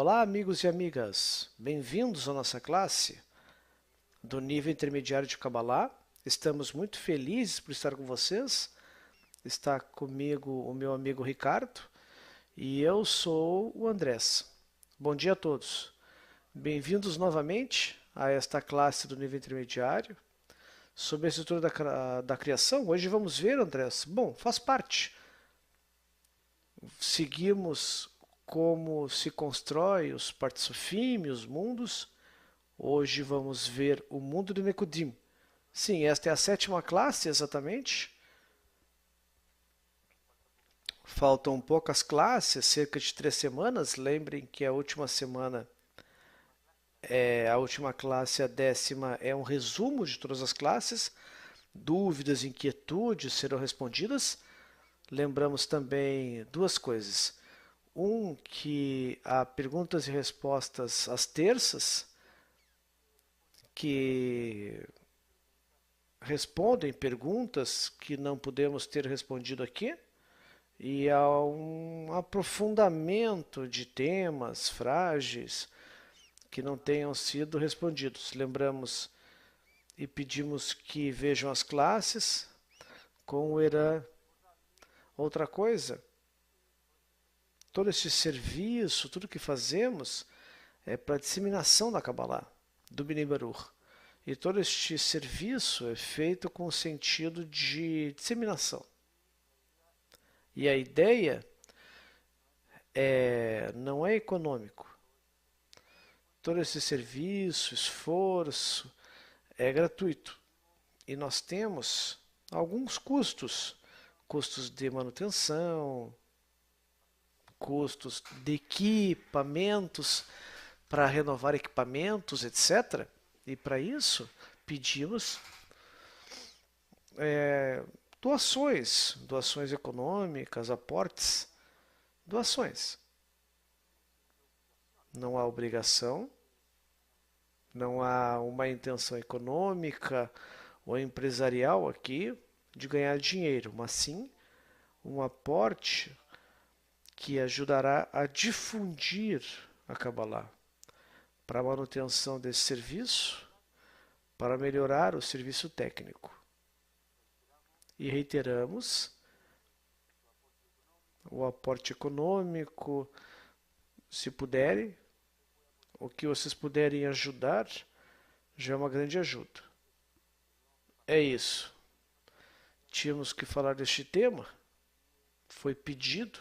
Olá, amigos e amigas. Bem-vindos à nossa classe do nível intermediário de Kabbalah. Estamos muito felizes por estar com vocês. Está comigo o meu amigo Ricardo e eu sou o Andrés. Bom dia a todos. Bem-vindos novamente a esta classe do nível intermediário sobre a estrutura da criação. Hoje vamos ver, Andrés. Bom, faz parte. Seguimos como se constrói os Partsufim, os mundos. Hoje vamos ver o mundo de Nekudim. Sim, esta é a sétima classe exatamente. Faltam poucas classes, cerca de 3 semanas. Lembrem que a última semana a última classe, a 10ª, é um resumo de todas as classes. Dúvidas, inquietudes serão respondidas. Lembramos também duas coisas. Que há perguntas e respostas às terças, que respondem perguntas que não podemos ter respondido aqui, e há um aprofundamento de temas frágeis que não tenham sido respondidos. Lembramos e pedimos que vejam as classes com o Irã. Outra coisa, todo esse serviço, tudo que fazemos é para a disseminação da Kabbalah, do Bnei Baruch. E todo este serviço é feito com o sentido de disseminação. E a ideia não é econômico. Todo esse serviço, esforço, é gratuito. E nós temos alguns custos. Custos de manutenção, custos de equipamentos, para renovar equipamentos, etc. E para isso pedimos doações econômicas, aportes, doações. Não há obrigação, não há uma intenção econômica ou empresarial aqui de ganhar dinheiro, mas sim um aporte que ajudará a difundir a Kabbalah para a manutenção desse serviço, para melhorar o serviço técnico. E reiteramos, o aporte econômico, se puderem, o que vocês puderem ajudar, já é uma grande ajuda. É isso. Tínhamos que falar deste tema, foi pedido,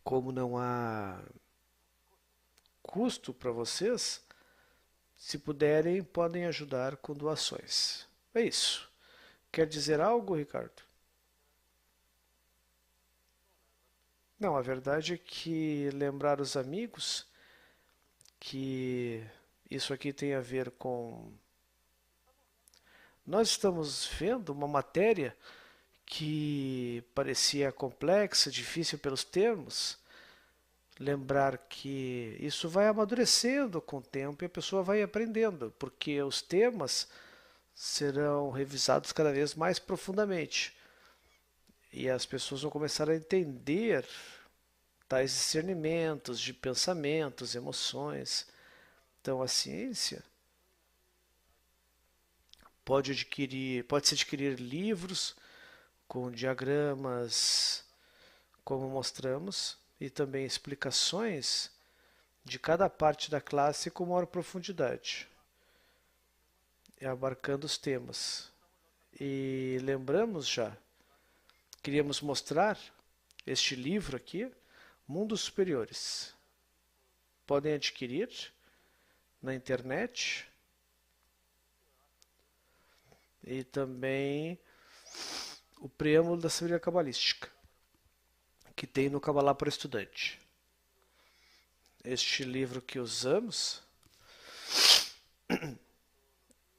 como não há custo para vocês, se puderem, podem ajudar com doações. É isso. Quer dizer algo, Ricardo? Não, a verdade é que lembrar os amigos que isso aqui tem a ver com... Nós estamos vendo uma matéria que parecia complexa, difícil pelos termos. Lembrar que isso vai amadurecendo com o tempo e a pessoa vai aprendendo, porque os temas serão revisados cada vez mais profundamente. E as pessoas vão começar a entender tais discernimentos de pensamentos, emoções. Então a ciência pode-se adquirir livros com diagramas, como mostramos, e também explicações de cada parte da classe com maior profundidade, abarcando os temas. E lembramos já, queríamos mostrar este livro aqui, Mundos Superiores. Podem adquirir na internet e também o preâmbulo da sabedoria cabalística, que tem no Kabbalah para Estudante. Este livro que usamos,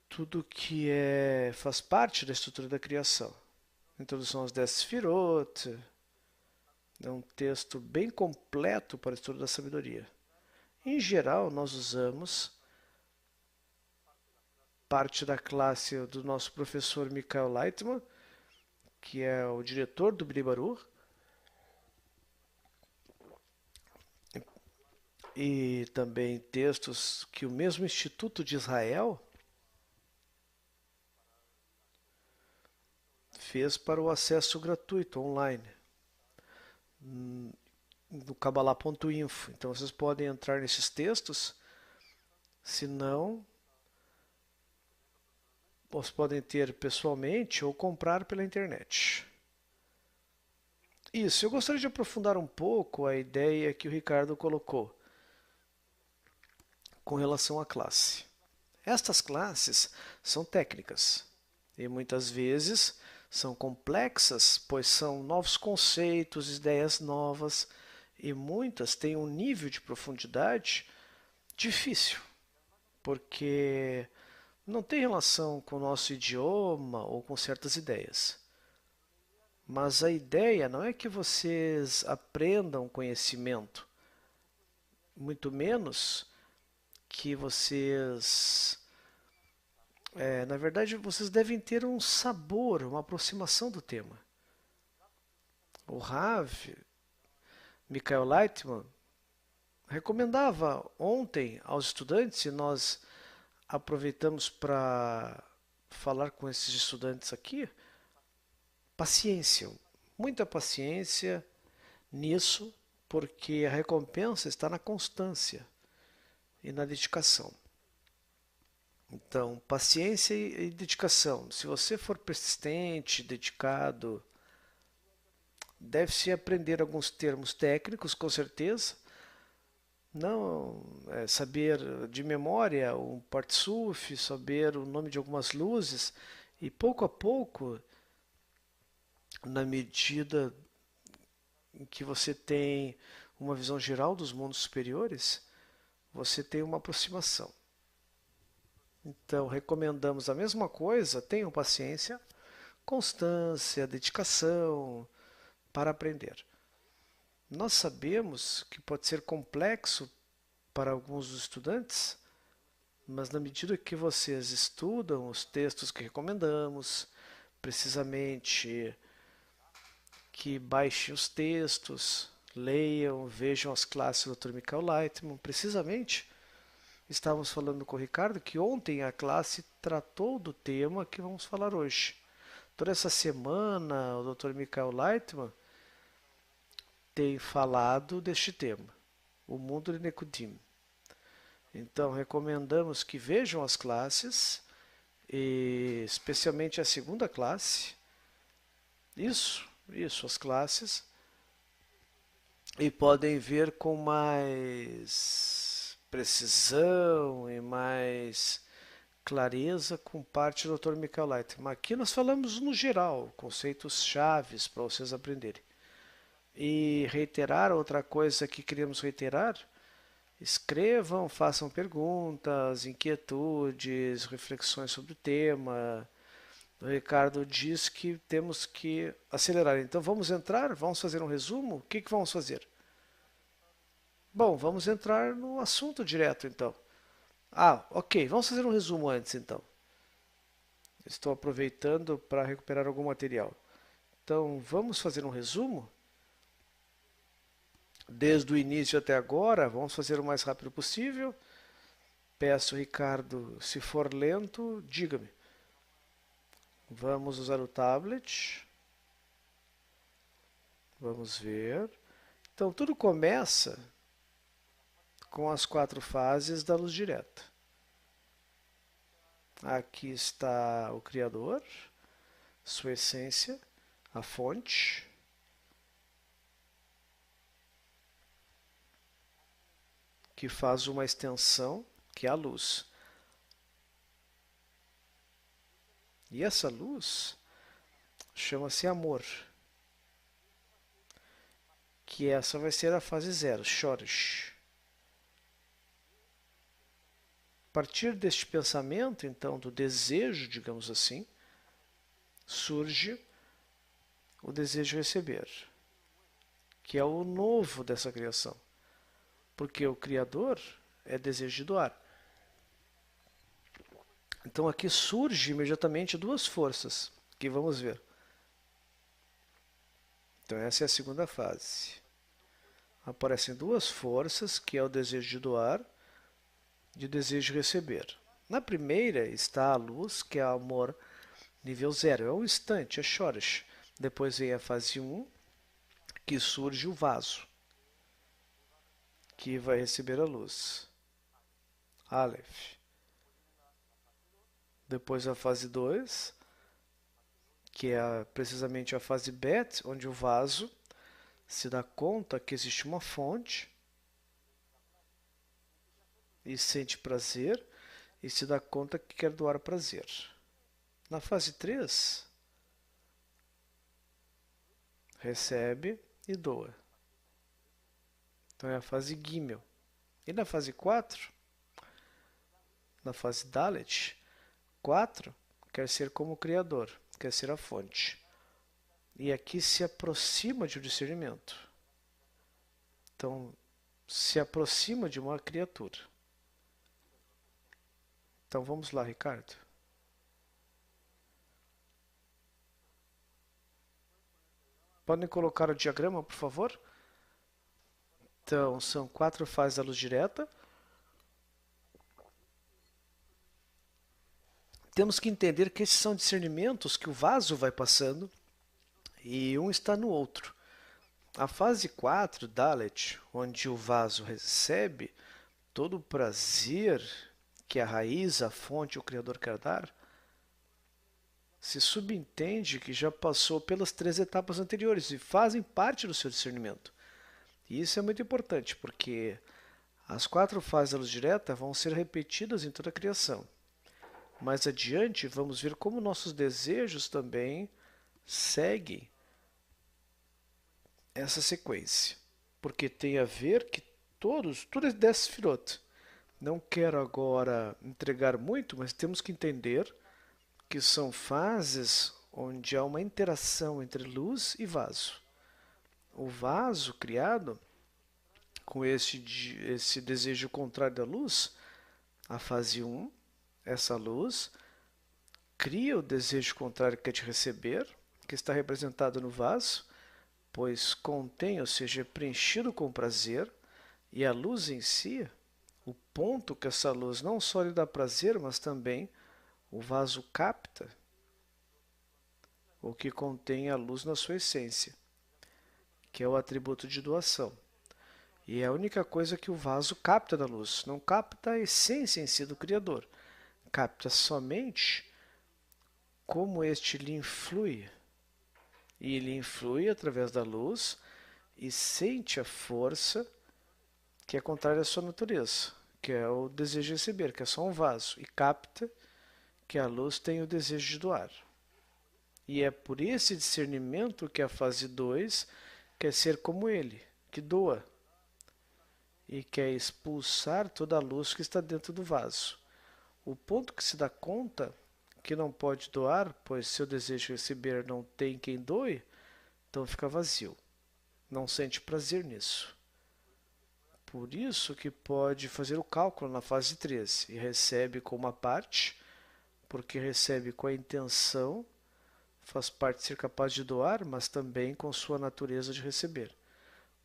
tudo que faz parte da estrutura da criação. Introdução aos 10 Sefirot, é um texto bem completo para o estudo da sabedoria. Em geral, nós usamos parte da classe do nosso professor Michael Leitman, que é o diretor do Bnei Baruch, e também textos que o mesmo Instituto de Israel fez para o acesso gratuito online no Kabbalah.info. Então vocês podem entrar nesses textos, se não, vocês podem ter pessoalmente ou comprar pela internet. Isso, eu gostaria de aprofundar um pouco a ideia que o Ricardo colocou com relação à classe. Estas classes são técnicas e muitas vezes são complexas, pois são novos conceitos, ideias novas e muitas têm um nível de profundidade difícil, porque não tem relação com o nosso idioma ou com certas ideias. Mas a ideia não é que vocês aprendam conhecimento, muito menos que vocês, na verdade, vocês devem ter um sabor, uma aproximação do tema. O Rav, Michael Leitman, recomendava ontem aos estudantes, e nós aproveitamos para falar com esses estudantes aqui, paciência, muita paciência nisso, porque a recompensa está na constância e na dedicação. Então, paciência e dedicação. Se você for persistente, dedicado, deve-se aprender alguns termos técnicos, com certeza. Não saber de memória um partsuf, saber o nome de algumas luzes, e pouco a pouco, na medida em que você tem uma visão geral dos mundos superiores, você tem uma aproximação. Então, recomendamos a mesma coisa, tenham paciência, constância, dedicação para aprender. Nós sabemos que pode ser complexo para alguns dos estudantes, mas na medida que vocês estudam os textos que recomendamos, precisamente que baixem os textos, leiam, vejam as classes do Dr. Michael Leitman. Precisamente, estávamos falando com o Ricardo que ontem a classe tratou do tema que vamos falar hoje. Toda essa semana, o Dr. Michael Leitman tem falado deste tema, o mundo de Nekudim. Então, recomendamos que vejam as classes, e especialmente a segunda classe. Isso, as classes. E podem ver com mais precisão e mais clareza com parte do Dr. Michael Leitman. Aqui nós falamos no geral, conceitos chaves para vocês aprenderem. E reiterar outra coisa que queríamos reiterar, escrevam, façam perguntas, inquietudes, reflexões sobre o tema. O Ricardo diz que temos que acelerar. Então vamos entrar? Vamos fazer um resumo? O que vamos fazer? Bom, vamos entrar no assunto direto então. Ok, vamos fazer um resumo antes então. Estou aproveitando para recuperar algum material. Então vamos fazer um resumo? Desde o início até agora, vamos fazer o mais rápido possível. Peço, Ricardo, se for lento, diga-me. Vamos usar o tablet. Vamos ver. Então, tudo começa com as 4 fases da luz direta. Aqui está o Criador, sua essência, a fonte. Que faz uma extensão, que é a luz. E essa luz chama-se amor. Que essa vai ser a fase 0, Shoresh. A partir deste pensamento, então, do desejo, digamos assim, surge o desejo de receber, que é o novo dessa criação. Porque o Criador é desejo de doar. Então aqui surge imediatamente 2 forças, que vamos ver. Então essa é a segunda fase. aparecem duas forças, que é o desejo de doar e o desejo de receber. Na primeira está a luz, que é o amor nível 0, é o instante, é Shoresh. Depois vem a fase 1, que surge o vaso, que vai receber a luz. Aleph. Depois a fase 2, que é precisamente a fase Bet, onde o vaso se dá conta que existe uma fonte e sente prazer e se dá conta que quer doar prazer. Na fase 3, recebe e doa. Então é a fase Gimel. E na fase 4, na fase Dalet, 4 quer ser como o Criador, quer ser a fonte. E aqui se aproxima de um discernimento. Então, se aproxima de uma criatura. Então vamos lá, Ricardo. Podem colocar o diagrama, por favor? Então, são 4 fases da luz direta. Temos que entender que esses são discernimentos que o vaso vai passando e um está no outro. A fase 4, Dalet, onde o vaso recebe todo o prazer que a raiz, a fonte, o Criador quer dar, se subentende que já passou pelas 3 etapas anteriores e fazem parte do seu discernimento. E isso é muito importante, porque as 4 fases da luz direta vão ser repetidas em toda a criação. Mais adiante, vamos ver como nossos desejos também seguem essa sequência. Porque tem a ver que tudo é 10 Sefirot. Não quero agora entregar muito, mas temos que entender que são fases onde há uma interação entre luz e vaso. O vaso criado com esse desejo contrário da luz, a fase 1, essa luz, cria o desejo contrário que é de receber, que está representado no vaso, pois contém, ou seja, é preenchido com prazer, e a luz em si, o ponto que essa luz não só lhe dá prazer, mas também o vaso capta o que contém a luz na sua essência, que é o atributo de doação. E é a única coisa que o vaso capta da luz, não capta a essência em si do Criador, capta somente como este lhe influi. E ele influi através da luz e sente a força que é contrária à sua natureza, que é o desejo de receber, que é só um vaso, e capta que a luz tem o desejo de doar. E é por esse discernimento que a fase 2 quer ser como ele, que doa, e quer expulsar toda a luz que está dentro do vaso. O ponto que se dá conta que não pode doar, pois seu desejo de receber não tem quem doe, então fica vazio. Não sente prazer nisso. Por isso que pode fazer o cálculo na fase 3 e recebe com uma parte, porque recebe com a intenção, faz parte de ser capaz de doar, mas também com sua natureza de receber.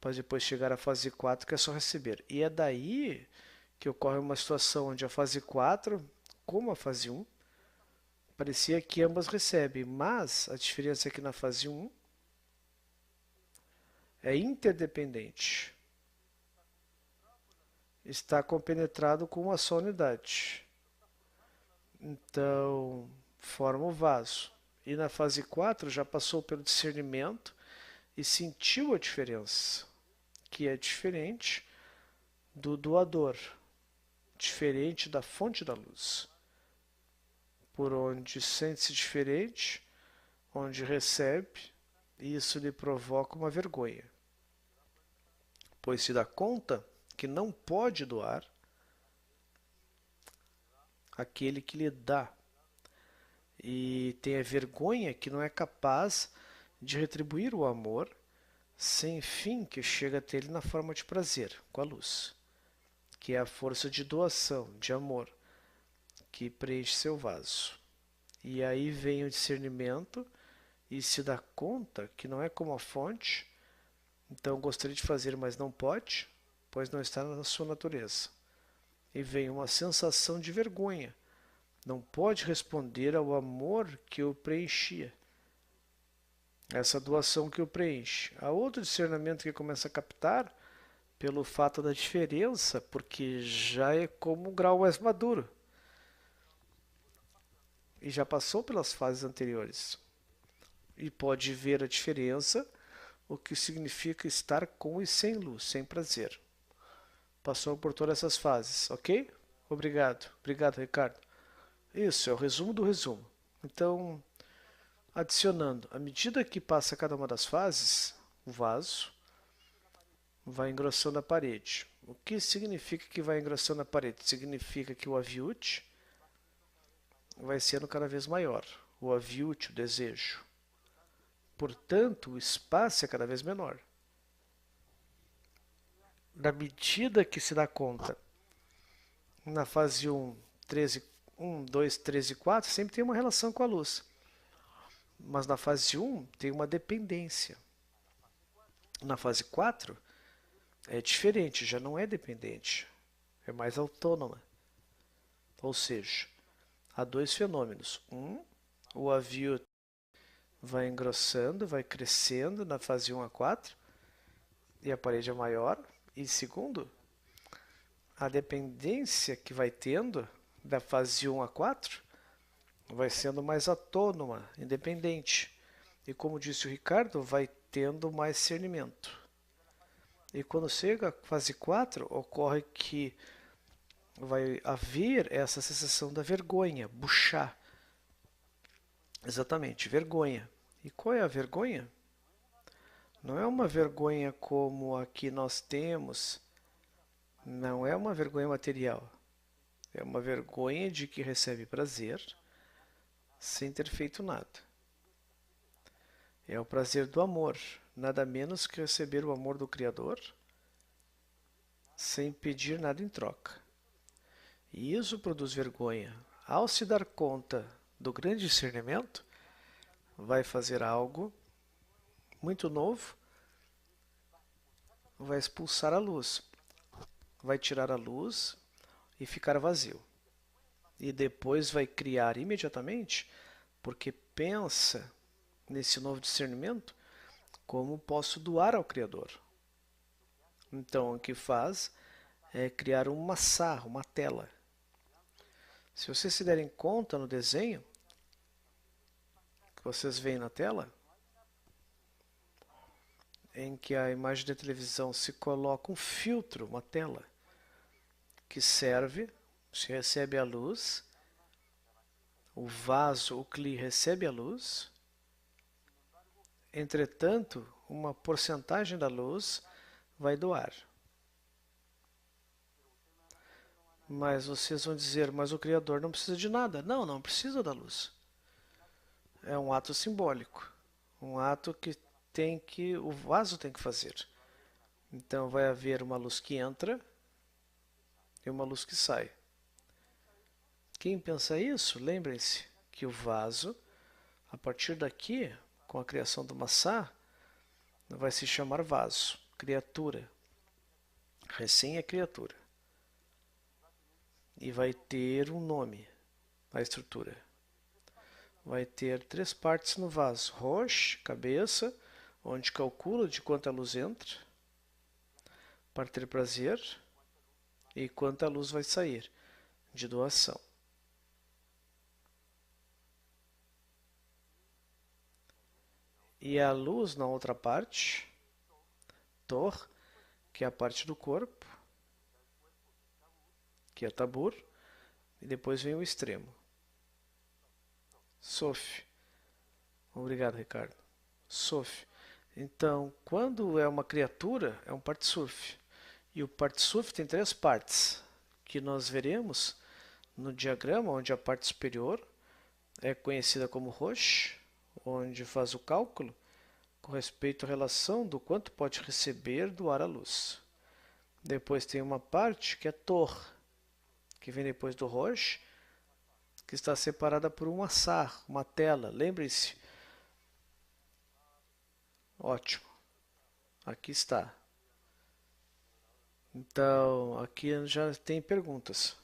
Para depois chegar à fase 4, que é só receber. E é daí que ocorre uma situação onde a fase 4, como a fase 1, parecia que ambas recebem, mas a diferença é que na fase 1 é interdependente. Está compenetrado com uma só unidade. Então, forma o vaso. E na fase 4 já passou pelo discernimento e sentiu a diferença, que é diferente do doador, diferente da fonte da luz. Por onde sente-se diferente, onde recebe, e isso lhe provoca uma vergonha, pois se dá conta que não pode doar aquele que lhe dá, e tem a vergonha que não é capaz de retribuir o amor sem fim que chega até ele na forma de prazer, com a luz, que é a força de doação, de amor, que preenche seu vaso. E aí vem o discernimento e se dá conta que não é como a fonte, Então gostaria de fazer, mas não pode, pois não está na sua natureza. E vem uma sensação de vergonha. Não pode responder ao amor que o preenchia. Essa doação que o preenche. Há outro discernimento que começa a captar pelo fato da diferença, porque já é como um grau mais maduro. E já passou pelas fases anteriores. E pode ver a diferença, o que significa estar com e sem luz, sem prazer. Passou por todas essas fases, ok? Obrigado. Obrigado, Ricardo. Isso, é o resumo do resumo. Então, adicionando, à medida que passa cada uma das fases, o vaso vai engrossando a parede. O que significa que vai engrossando a parede? Significa que o aviute vai sendo cada vez maior. O aviute, o desejo. Portanto, o espaço é cada vez menor. Na medida que se dá conta, na fase 1, 13, 1, 2, 3 e 4, sempre tem uma relação com a luz. Mas na fase 1 tem uma dependência. Na fase 4 é diferente, já não é dependente, é mais autônoma. Ou seja, há dois fenômenos. O avio vai engrossando, vai crescendo na fase 1 a 4 e a parede é maior. E segundo, a dependência que vai tendo da fase 1 a 4 vai sendo mais autônoma, independente. E como disse o Ricardo, vai tendo mais discernimento. E quando chega a fase 4, ocorre que vai haver essa sensação da vergonha, buchar. Exatamente, vergonha. E qual é a vergonha? Não é uma vergonha como a que nós temos, não é uma vergonha material. É uma vergonha de que recebe prazer sem ter feito nada. É o prazer do amor, nada menos que receber o amor do Criador sem pedir nada em troca. E isso produz vergonha. Ao se dar conta do grande discernimento, vai fazer algo muito novo, vai expulsar a luz, vai tirar a luz e ficar vazio. E depois vai criar imediatamente, porque pensa nesse novo discernimento, como posso doar ao Criador. Então, o que faz é criar um massá, uma tela. Se vocês se derem conta no desenho, que vocês veem na tela, em que a imagem da televisão se coloca um filtro, uma tela, que serve, se recebe a luz, o vaso, o cli recebe a luz, entretanto, uma porcentagem da luz vai doar. Mas vocês vão dizer, mas o Criador não precisa de nada. Não, não precisa da luz. É um ato simbólico. Um ato que o vaso tem que fazer. Então vai haver uma luz que entra e uma luz que sai. Quem pensa isso, lembrem-se que o vaso, a partir daqui, com a criação do maçã, vai se chamar vaso, criatura. Recém é criatura. E vai ter um nome, a estrutura. Vai ter 3 partes no vaso. Roche, cabeça, onde calcula de quanta luz entra, para ter prazer, e quanta luz vai sair, de doação. E a luz na outra parte, Tor, que é a parte do corpo, que é Tabur, e depois vem o extremo. Sof. Obrigado, Ricardo. Sof. Então, quando é uma criatura, é um Partsuf. E o Partsuf tem 3 partes, que nós veremos no diagrama, onde a parte superior é conhecida como Rosh, onde faz o cálculo com respeito à relação do quanto pode receber do ar à luz. Depois tem uma parte que é Tor, que vem depois do Rosh, que está separada por um assar, uma tela. Lembre-se. Ótimo. Aqui está. Então, aqui já tem perguntas.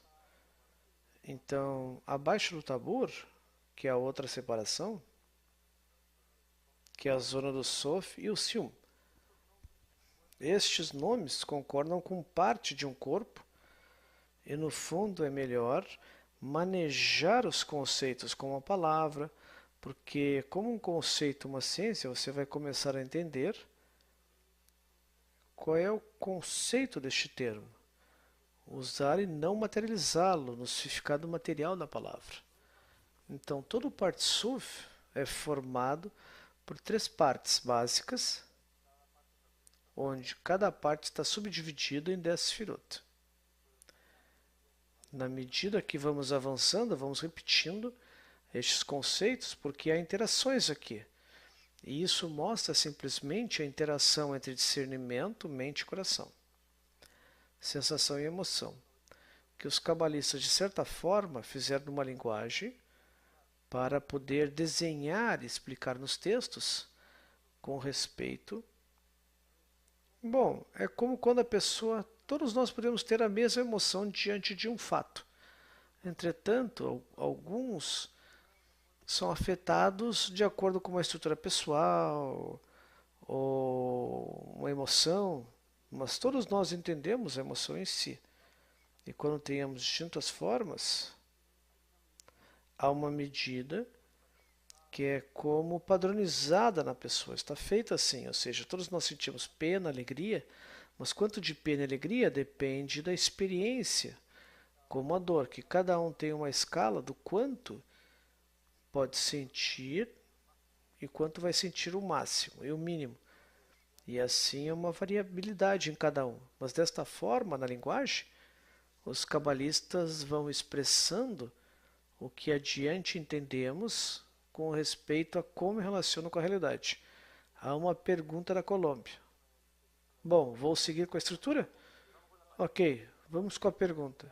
Então, abaixo do tabur, que é a outra separação, que é a zona do Sof e o Sium. Estes nomes concordam com parte de um corpo e, no fundo, é melhor manejar os conceitos com uma palavra, porque, como um conceito, uma ciência, você vai começar a entender qual é o conceito deste termo. Usar e não materializá-lo no significado material da palavra. Então, todo o Partsuf é formado por 3 partes básicas, onde cada parte está subdividida em 10 sefirot. Na medida que vamos avançando, vamos repetindo estes conceitos, porque há interações aqui. E isso mostra simplesmente a interação entre discernimento, mente e coração. Sensação e emoção. Que os cabalistas, de certa forma, fizeram numa linguagem para poder desenhar e explicar nos textos com respeito. Bom, é como quando a pessoa, todos nós podemos ter a mesma emoção diante de um fato. Entretanto, alguns são afetados de acordo com uma estrutura pessoal ou uma emoção, mas todos nós entendemos a emoção em si. E quando tenhamos distintas formas, há uma medida que é como padronizada na pessoa, está feita assim, ou seja, todos nós sentimos pena, alegria, mas quanto de pena e alegria depende da experiência, como a dor, que cada um tem uma escala do quanto pode sentir e quanto vai sentir o máximo e o mínimo. E assim é uma variabilidade em cada um. Mas desta forma, na linguagem, os cabalistas vão expressando o que adiante entendemos com respeito a como relaciona com a realidade. Há uma pergunta da Colômbia. Bom, vou seguir com a estrutura? Ok, vamos com a pergunta.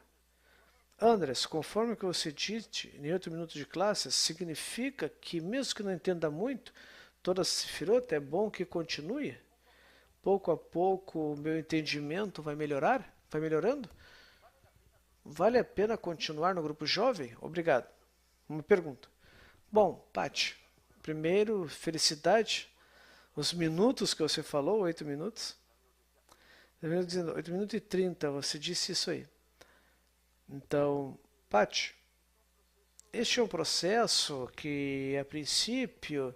Andres, conforme o que você disse em 8 minutos de classe, significa que mesmo que não entenda muito, toda Sefirot é bom que continue? Pouco a pouco o meu entendimento vai melhorar? Vai melhorando? Vale a pena continuar no grupo jovem? Obrigado. Uma pergunta. Bom, Paty, primeiro, felicidade. Os minutos que você falou, 8 minutos. 8 minutos e 30, você disse isso aí. Então, Paty, este é um processo que, a princípio,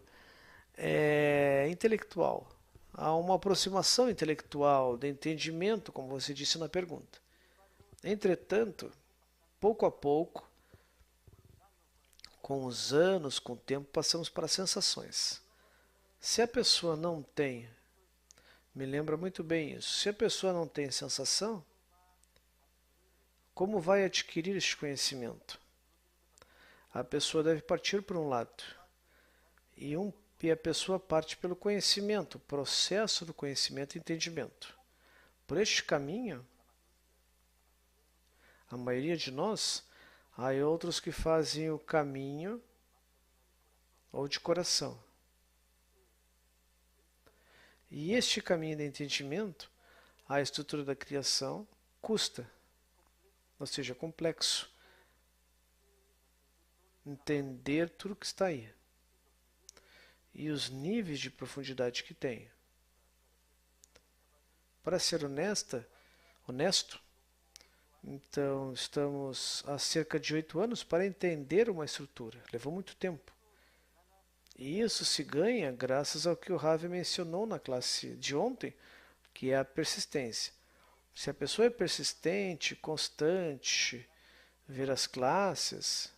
é intelectual. Há uma aproximação intelectual, de entendimento, como você disse na pergunta. Entretanto, pouco a pouco, com os anos, com o tempo, passamos para sensações. Se a pessoa não tem, me lembra muito bem isso, se a pessoa não tem sensação, como vai adquirir este conhecimento? A pessoa deve partir por um lado, e a pessoa parte pelo conhecimento, processo do conhecimento e entendimento. Por este caminho, a maioria de nós, há outros que fazem o caminho ou de coração. E este caminho de entendimento, a estrutura da criação, custa, ou seja, complexo. Entender tudo que está aí. E os níveis de profundidade que tem. Para ser honesto, então estamos há cerca de 8 anos para entender uma estrutura. Levou muito tempo. E isso se ganha graças ao que o Ravi mencionou na classe de ontem, que é a persistência. Se a pessoa é persistente, constante, ver as classes,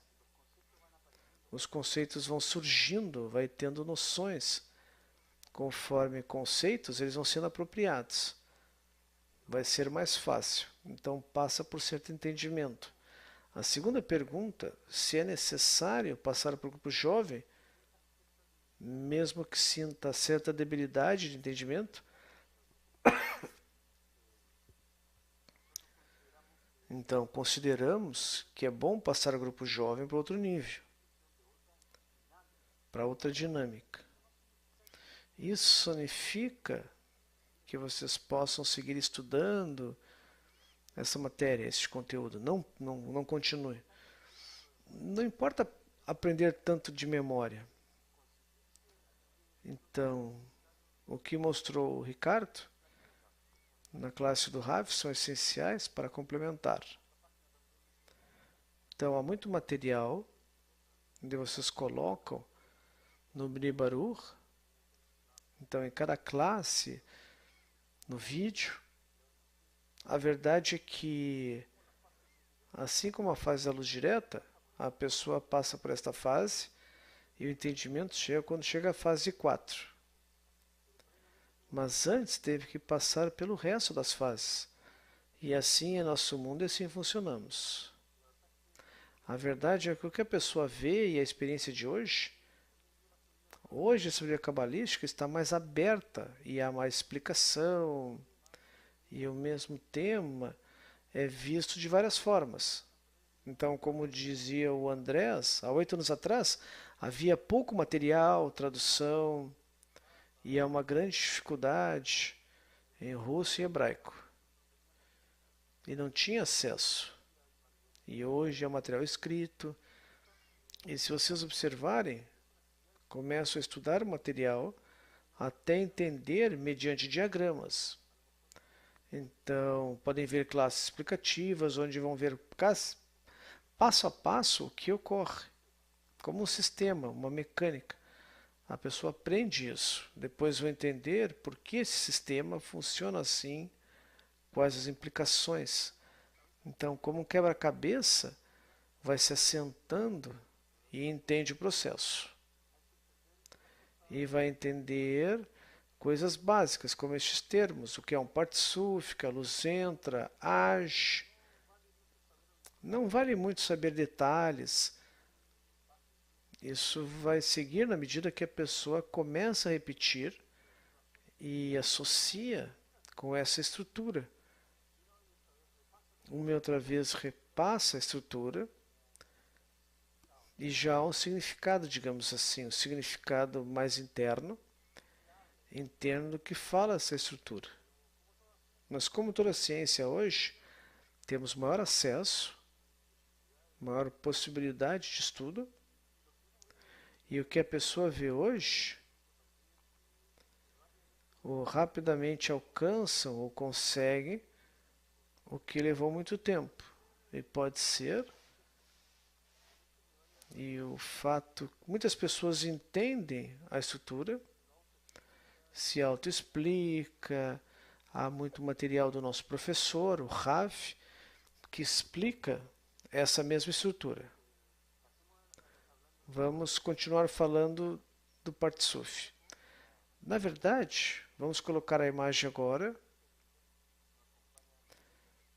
os conceitos vão surgindo, vai tendo noções. Conforme conceitos, eles vão sendo apropriados. Vai ser mais fácil. Então passa por certo entendimento. A segunda pergunta, se é necessário passar para o grupo jovem, mesmo que sinta certa debilidade de entendimento, então consideramos que é bom passar o grupo jovem para outro nível, para outra dinâmica. Isso significa que vocês possam seguir estudando essa matéria, esse conteúdo. Não continue. Não importa aprender tanto de memória. Então, o que mostrou o Ricardo na classe do Rav são essenciais para complementar. Então, há muito material onde vocês colocam no Bnei Baruch. Então, em cada classe, no vídeo, a verdade é que, assim como a fase da luz direta, a pessoa passa por esta fase e o entendimento chega quando chega à fase 4. Mas antes teve que passar pelo resto das fases. E assim é nosso mundo e assim funcionamos. A verdade é que o que a pessoa vê e a experiência de hoje a sabedoria cabalística está mais aberta e há mais explicação, e o mesmo tema é visto de várias formas. Então, como dizia o Andrés, há 8 anos atrás, havia pouco material, tradução, e há uma grande dificuldade em russo e hebraico. E não tinha acesso. E hoje é material escrito. E se vocês observarem, começam a estudar o material até entender mediante diagramas. Então, podem ver classes explicativas, onde vão ver passo a passo o que ocorre, como um sistema, uma mecânica. A pessoa aprende isso. Depois vai entender por que esse sistema funciona assim, quais as implicações. Então, como um quebra-cabeça, vai se assentando e entende o processo. E vai entender coisas básicas, como estes termos, o que é um partsuf, a luz entra, age. Não vale muito saber detalhes. Isso vai seguir na medida que a pessoa começa a repetir e associa com essa estrutura. Uma e outra vez repassa a estrutura e já há um significado, digamos assim, um significado mais interno do que fala essa estrutura. Mas como toda a ciência hoje, temos maior acesso, maior possibilidade de estudo, e o que a pessoa vê hoje, ou rapidamente alcançam ou conseguem o que levou muito tempo. E pode ser, e o fato, muitas pessoas entendem a estrutura, se autoexplica, há muito material do nosso professor, o Rav, que explica essa mesma estrutura. Vamos continuar falando do Partsuf. Na verdade, vamos colocar a imagem agora.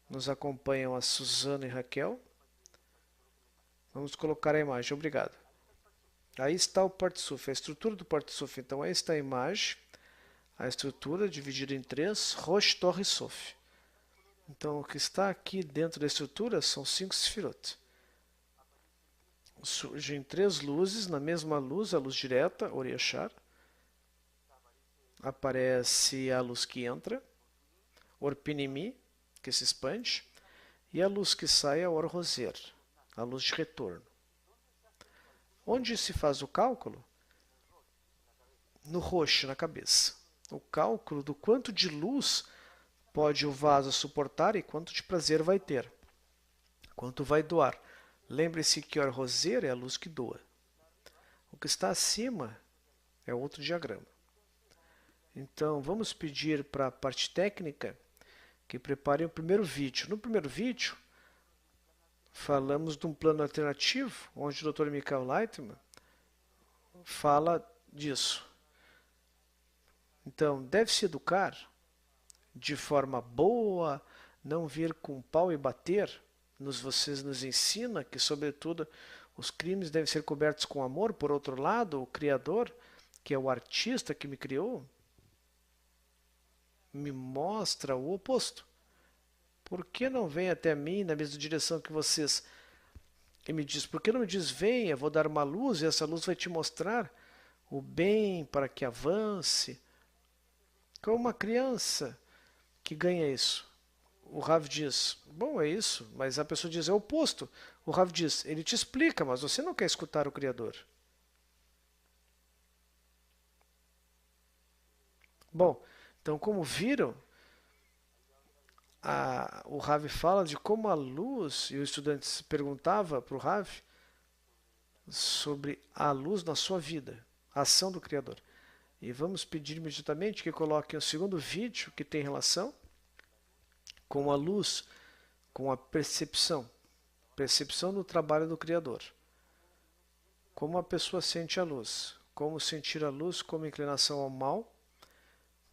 Nos acompanham a Suzana e Raquel. Vamos colocar a imagem, obrigado. Aí está o Partsuf, a estrutura do Partsuf. Então, aí está a imagem, a estrutura dividida em 3, Rosh, Tor e Sof. Então, o que está aqui dentro da estrutura são 5 sefirot. Surgem 3 luzes, na mesma luz, a luz direta, Or Yashar. Aparece a luz que entra, Or Pinimi, que se expande, e a luz que sai é Or Roser, a luz de retorno. Onde se faz o cálculo? No roxo, na cabeça. O cálculo do quanto de luz pode o vaso suportar e quanto de prazer vai ter. Quanto vai doar. Lembre-se que Or Roser é a luz que doa. O que está acima é outro diagrama. Então, vamos pedir para a parte técnica que preparem o primeiro vídeo. No primeiro vídeo, falamos de um plano alternativo, onde o Dr. Michael Leitman fala disso. Então, deve-se educar de forma boa, não vir com pau e bater. Vocês nos ensinam que, sobretudo, os crimes devem ser cobertos com amor. Por outro lado, o Criador, que é o artista que me criou, me mostra o oposto. Por que não vem até mim na mesma direção que vocês? E me diz, por que não me diz, venha, vou dar uma luz e essa luz vai te mostrar o bem para que avance. como uma criança que ganha isso. O Rav diz, bom, é isso, mas a pessoa diz, é o oposto. O Rav diz, ele te explica, mas você não quer escutar o Criador. Bom, então como viram, o Rav fala de como a luz, e o estudante perguntava para o Rav sobre a luz na sua vida, a ação do Criador. E vamos pedir imediatamente que coloquem o segundo vídeo que tem relação com a luz, com a percepção. Percepção do trabalho do Criador. Como a pessoa sente a luz. Como sentir a luz como inclinação ao mal,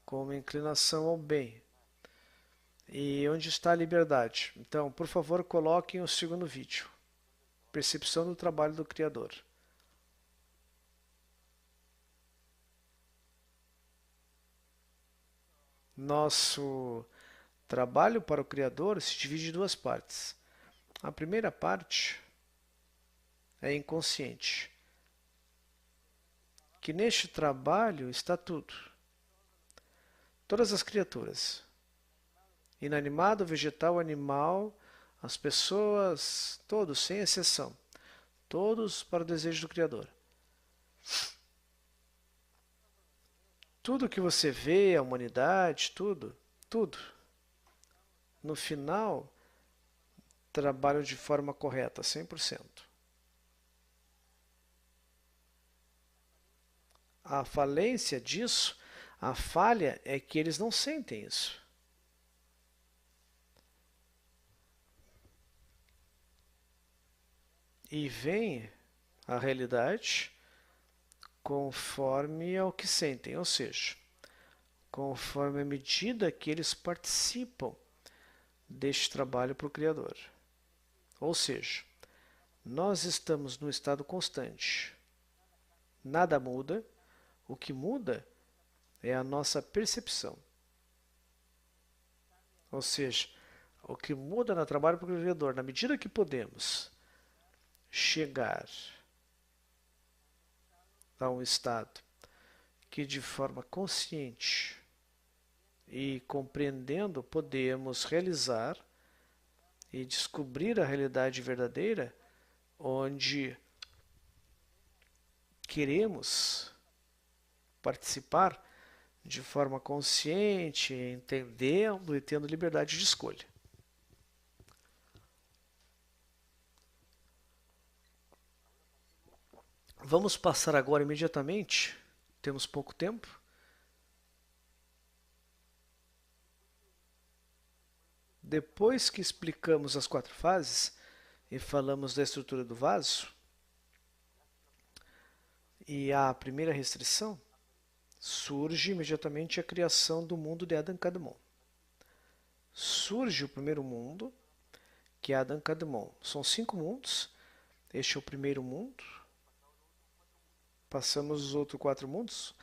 como inclinação ao bem. E onde está a liberdade? Então, por favor, coloquem o segundo vídeo. Percepção do trabalho do Criador. Nosso trabalho para o Criador se divide em duas partes. A primeira parte é inconsciente, que neste trabalho está tudo. Todas as criaturas, inanimado, vegetal, animal, as pessoas, todos, sem exceção, todos para o desejo do Criador. Tudo que você vê, a humanidade, tudo, no final, trabalham de forma correta, 100%. A falência disso, a falha é que eles não sentem isso. E vem a realidade conforme ao que sentem, ou seja, conforme a medida que eles participam deste trabalho para o Criador. Ou seja, nós estamos num estado constante. Nada muda, o que muda é a nossa percepção. Ou seja, o que muda no trabalho para o Criador, na medida que podemos chegar a um estado que de forma consciente e compreendendo podemos realizar e descobrir a realidade verdadeira, onde queremos participar de forma consciente, entendendo e tendo liberdade de escolha. Vamos passar agora imediatamente, temos pouco tempo. Depois que explicamos as 4 fases e falamos da estrutura do vaso, e a primeira restrição, surge imediatamente a criação do mundo de Adam Kadmon. Surge o primeiro mundo, que é Adam Kadmon. São 5 mundos, este é o primeiro mundo. Passamos os outros 4 mundos.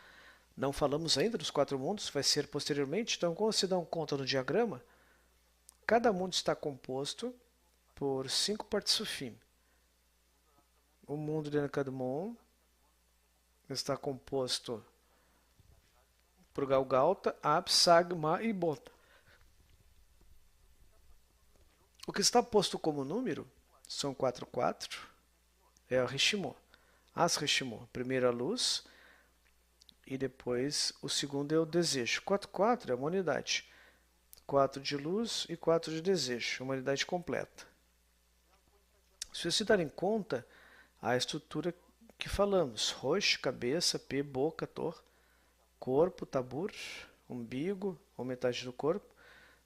Não falamos ainda dos 4 mundos, vai ser posteriormente. Então, como se dão conta no diagrama, cada mundo está composto por 5 partes sufim. O mundo de Kadmon está composto por Galgalta, Ab, Sag, Ma e Bota. O que está posto como número são 4, 4, é o Rishimon. As Rishimon, primeiro a luz e depois o segundo é o desejo. 4, 4 é uma unidade. 4 de luz e 4 de desejo, uma unidade completa. Se vocês se darem conta, a estrutura que falamos, Rosh, cabeça, P, boca, tor, corpo, tabur, umbigo, ou metade do corpo,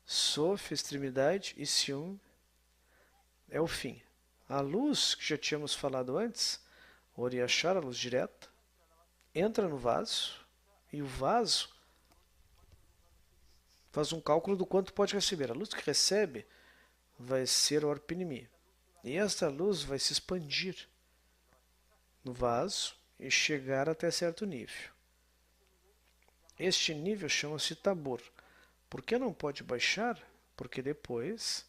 Sof, extremidade, e Sium é o fim. A luz, que já tínhamos falado antes, Oriachar, a luz direta, entra no vaso, e o vaso faz um cálculo do quanto pode receber. A luz que recebe vai ser o Orpinimi. E esta luz vai se expandir no vaso e chegar até certo nível. Este nível chama-se Tabor. Por que não pode baixar? Porque depois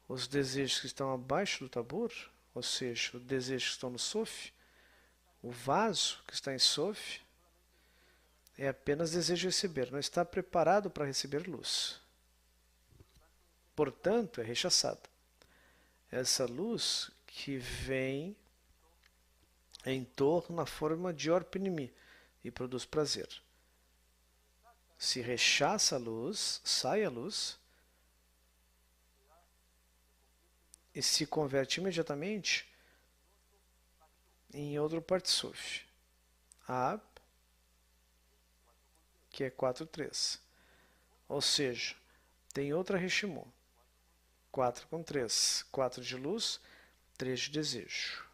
os desejos que estão abaixo do Tabor, ou seja, os desejos que estão no Sof, o vaso que está em Sof, é apenas desejo receber, não está preparado para receber luz. Portanto, é rechaçado. Essa luz que vem em torno na forma de Orpinimi e produz prazer. Se rechaça a luz, sai a luz e se converte imediatamente em outro Partsuf. Ab, que é 4,3. Ou seja, tem outra Reshimon. 4 com 3. 4 de luz, 3 de desejo.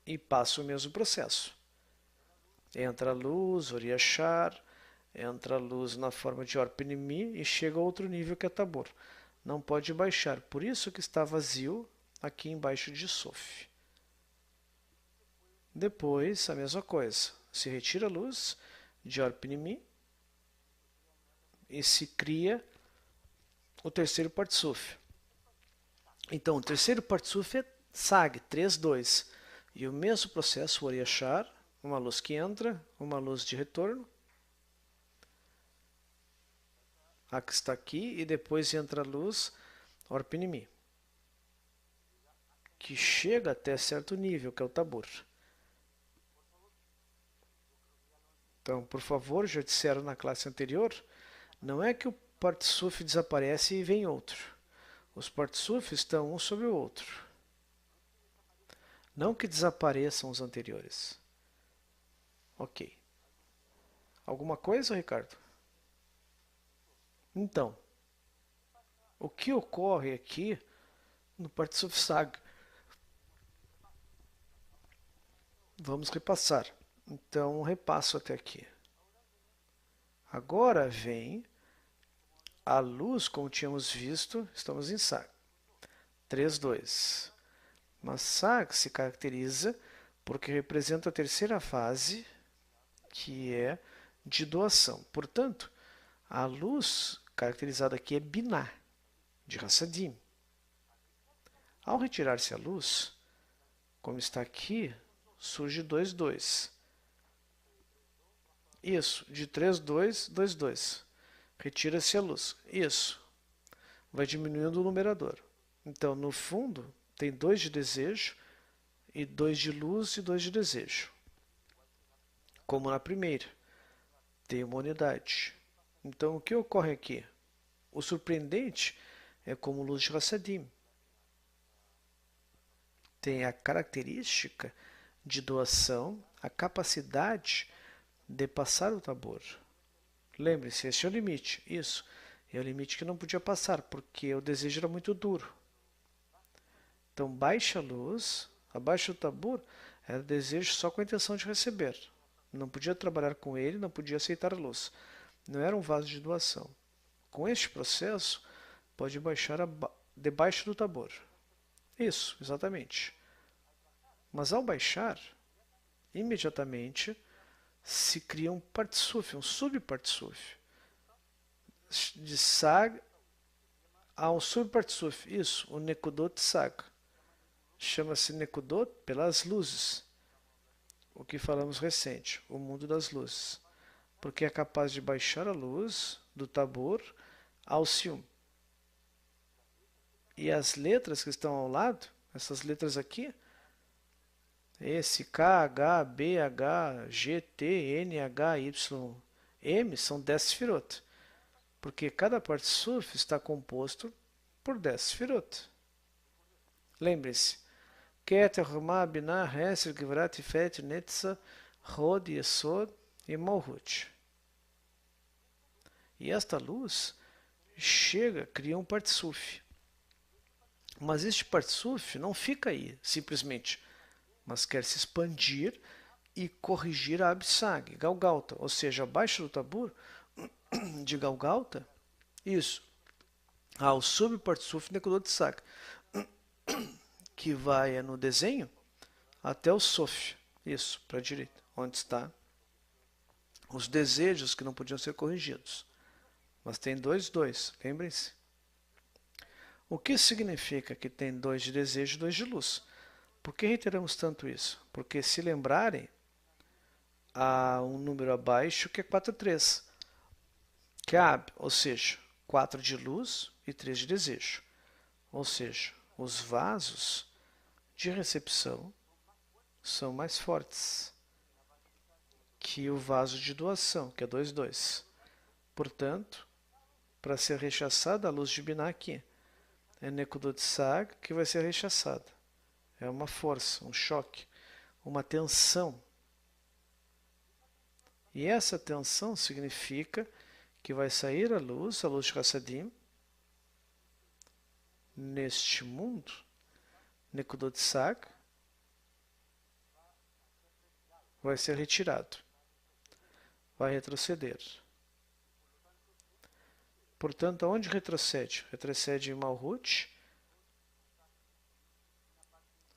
E passa o mesmo processo. Entra a luz, Oriachar, entra a luz na forma de Orpinimi e chega a outro nível que é Tabor. Não pode baixar, por isso que está vazio aqui embaixo de Sof. Depois, a mesma coisa. Se retira a luz de Orpinimi e se cria o terceiro Partsuf. Então, o terceiro Partsuf é Sag, 3,2. E o mesmo processo, o Oriachar, uma luz que entra, uma luz de retorno. A que está aqui, e depois entra a luz Orpinimi, que chega até certo nível, que é o Tabor. Então, por favor, já disseram na classe anterior, não é que o Partsuf desaparece e vem outro. Os Partsuf estão um sobre o outro. Não que desapareçam os anteriores. Ok. Alguma coisa, Ricardo? Então, o que ocorre aqui no Partsuf Sag? Vamos repassar. Então, repasso até aqui. Agora vem a luz, como tínhamos visto, estamos em Sag. 3,2. Mas Sag se caracteriza porque representa a terceira fase, que é de doação. Portanto, a luz caracterizada aqui é Binah, de Hassadim. Ao retirar-se a luz, como está aqui, surge 2,2. Isso, de 3,2, 2,2. Retira-se a luz. Isso. Vai diminuindo o numerador. Então, no fundo, tem 2 de desejo, e 2 de luz e 2 de desejo. Como na primeira. Tem uma unidade. Então, o que ocorre aqui? O surpreendente é como luz de Hassadim. Tem a característica de doação, a capacidade de passar o Tabor. Lembre-se, esse é o limite. Isso. É o limite que não podia passar, porque o desejo era muito duro. Então, baixa a luz, abaixo do Tabor, era desejo só com a intenção de receber. Não podia trabalhar com ele, não podia aceitar a luz. Não era um vaso de doação. Com este processo, pode baixar debaixo do Tabor. Isso, exatamente. Mas ao baixar, imediatamente se cria um Partsuf, um subpartsuf. De Sag a um subpartsuf. Isso, o Nekudot Sag. Chama-se Nekudot pelas luzes. O que falamos recente, o mundo das luzes. Porque é capaz de baixar a luz do Tabor ao Sium. E as letras que estão ao lado, essas letras aqui, esse K, H, B, H, G, T, N, H, Y, M são 10 Sefirot. Porque cada Partsuf está composto por 10 Sefirot. Lembre-se. Keter, Romá, Binah, Hesed, Gevrat, Tiferet, Netzah, Hod, Yesod e Malhut. E esta luz chega, cria um Partsuf. Mas este Partsuf não fica aí, simplesmente, mas quer se expandir e corrigir a Absag, Galgalta, ou seja, abaixo do Tabor de Galgalta, isso, ao subpartsuf Nekudot Sag, que vai no desenho até o Sof, isso, para a direita, onde está os desejos que não podiam ser corrigidos. Mas tem 2, lembrem-se. O que significa que tem 2 de desejo e 2 de luz? Por que reiteramos tanto isso? Porque se lembrarem, há um número abaixo que é 4,3, que é AB, ou seja, 4 de luz e 3 de desejo. Ou seja, os vasos de recepção são mais fortes que o vaso de doação, que é 2,2. Portanto, para ser rechaçada a luz de Binah aqui, é Nekudot Sag que vai ser rechaçada. É uma força, um choque, uma tensão. E essa tensão significa que vai sair a luz de Hassadim, neste mundo, Nekudot Sag, vai ser retirado, vai retroceder. Portanto, aonde retrocede? Retrocede em Malhut.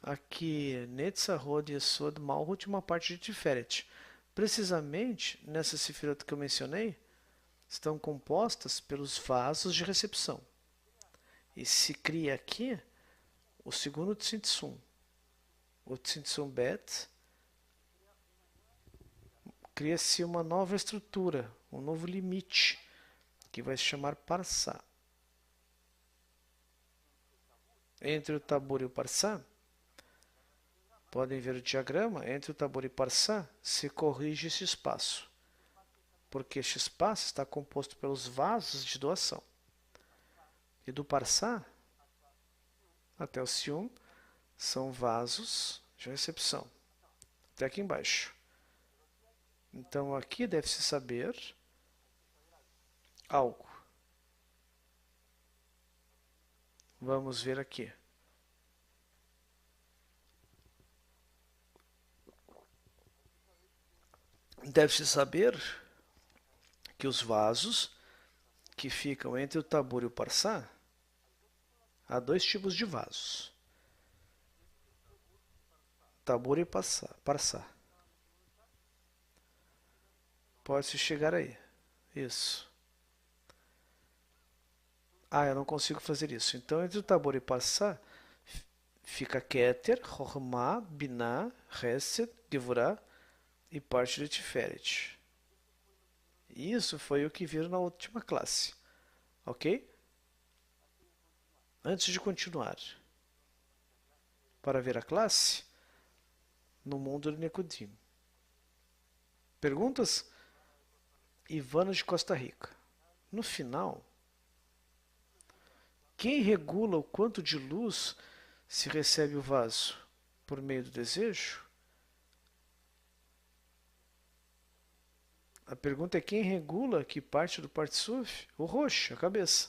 Aqui, Netzahod, Yesod, Malhut, uma parte de Tiferet. Precisamente, nessa sefirot que eu mencionei, estão compostas pelos vasos de recepção. E se cria aqui o segundo Tzimtzum. O Tzimtzum Bet, cria-se uma nova estrutura, um novo limite, que vai se chamar Parsá. Entre o Tabor e o Parsá, podem ver o diagrama, entre o Tabor e o Parsá se corrige esse espaço, porque este espaço está composto pelos vasos de doação. E do Parsá até o Sium são vasos de recepção, até aqui embaixo. Então aqui deve-se saber algo. Vamos ver aqui. Deve-se saber que os vasos que ficam entre o Tabor e o Parsá, há dois tipos de vasos. Tabor e Parsá. Pode-se chegar aí. Isso. Eu não consigo fazer isso. Então, entre o Tabor e Parsá, fica Keter, Chokhmah, Binah, Hesed, Gevurah e parte de Tiferet. Isso foi o que viram na última classe. Ok? Antes de continuar, para ver a classe no mundo de Nekudim. Perguntas? Ivana de Costa Rica. No final, quem regula o quanto de luz se recebe o vaso? Por meio do desejo? A pergunta é quem regula que parte do Partsuf? O roxo, a cabeça.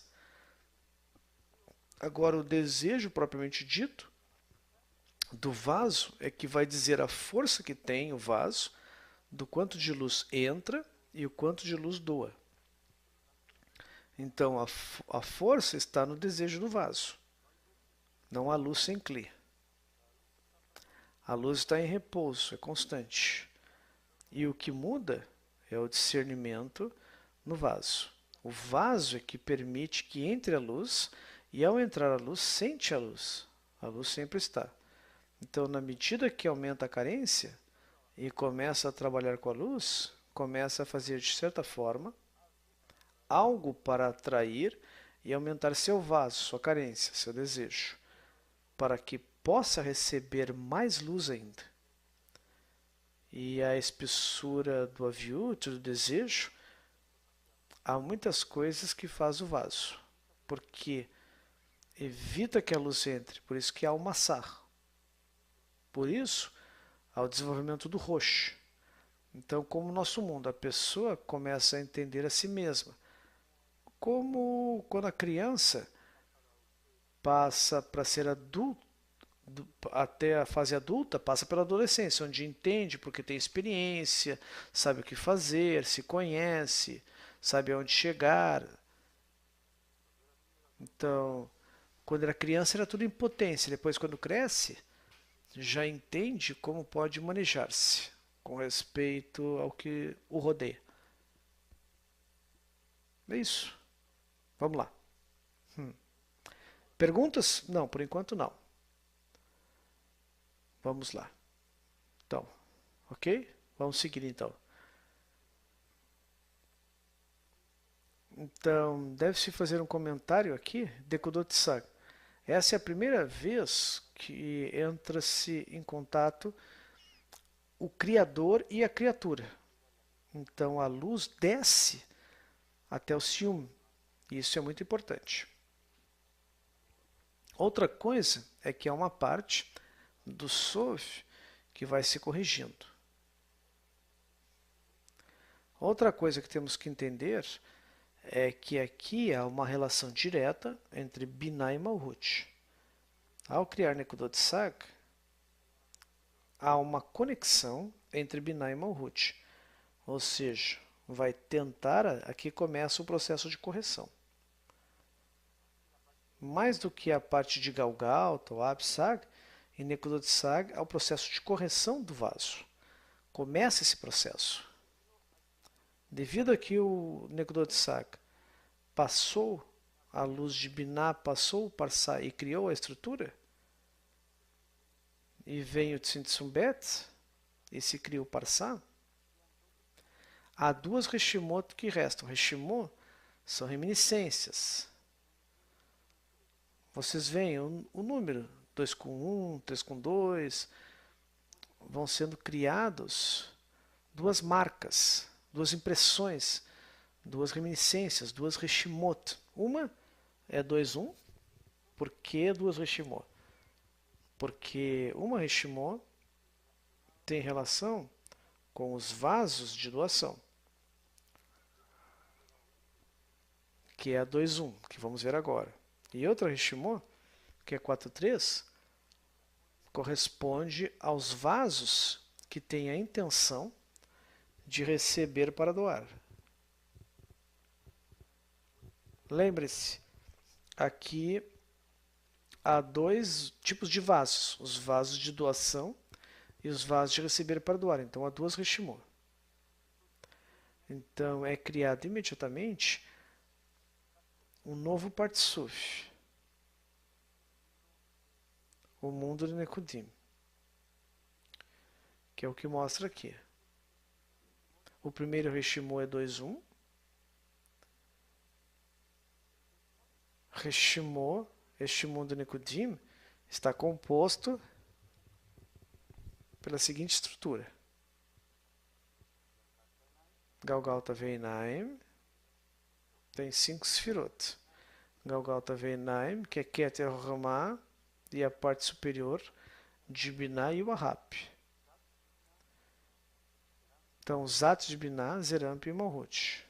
Agora, o desejo propriamente dito do vaso é que vai dizer a força que tem o vaso, do quanto de luz entra e o quanto de luz doa. Então, a força está no desejo do vaso. Não há luz sem Kli. A luz está em repouso, é constante. E o que muda é o discernimento no vaso. O vaso é que permite que entre a luz, e ao entrar a luz, sente a luz. A luz sempre está. Então, na medida que aumenta a carência e começa a trabalhar com a luz, começa a fazer, de certa forma, algo para atrair e aumentar seu vaso, sua carência, seu desejo, para que possa receber mais luz ainda. E a espessura do aviúto, do desejo, há muitas coisas que faz o vaso, porque evita que a luz entre, por isso que há o massar. Por isso, há o desenvolvimento do roxo. Então, como no nosso mundo, a pessoa começa a entender a si mesma. Como quando a criança passa para ser adulto, até a fase adulta, passa pela adolescência, onde entende porque tem experiência, sabe o que fazer, se conhece, sabe aonde chegar. Então, quando era criança era tudo impotência, depois quando cresce, já entende como pode manejar-se com respeito ao que o rodeia. É isso. Vamos lá. Perguntas? Não, por enquanto não. Vamos lá. Então, ok? Vamos seguir então. Então, deve-se fazer um comentário aqui, Dekudotsak. Essa é a primeira vez que entra-se em contato o Criador e a criatura. Então, a luz desce até o ciúme. E isso é muito importante. Outra coisa é que há uma parte do Sof que vai se corrigindo. Outra coisa que temos que entender é que aqui há uma relação direta entre Binah e Malhut. Ao criar Nekudot-Sag, há uma conexão entre Binah e Malhut. Ou seja, vai tentar, aqui começa o processo de correção. Mais do que a parte de Galgalta ou Absag, em Nekudot-Sag há o processo de correção do vaso. Começa esse processo. Devido a que o Nekudot-Sag passou a luz de Binah, passou o Parsá e criou a estrutura, e vem o Tzimtzum-Bet, e se cria o Parsá, há duas Reshimot que restam. Reshimot são reminiscências. Vocês veem o número 2 com 1, 3 com 2, vão sendo criados duas marcas, duas impressões, duas reminiscências, duas Reshimot. Uma é 2, 1. Por que duas Reshimot? Porque uma Reshimot tem relação com os vasos de doação, que é a 2, 1, que vamos ver agora. E outra Reshimot, que é 4, 3, corresponde aos vasos que têm a intenção de receber para doar. Lembre-se, aqui há dois tipos de vasos, os vasos de doação e os vasos de receber para doar. Então há duas Reshimot. Então é criado imediatamente um novo Partsuf, o mundo de Nekudim, que é o que mostra aqui. O primeiro Reshimot é 2, 1. Reshimot, este mundo Nekudim, está composto pela seguinte estrutura. Galgalta Veinaim tem 5 Sfirot. Galgalta Veinaim, que é Keter Ramah, e a parte superior de Binah e Wahap. Então, os atos de Binah, Zeramp e Malhut.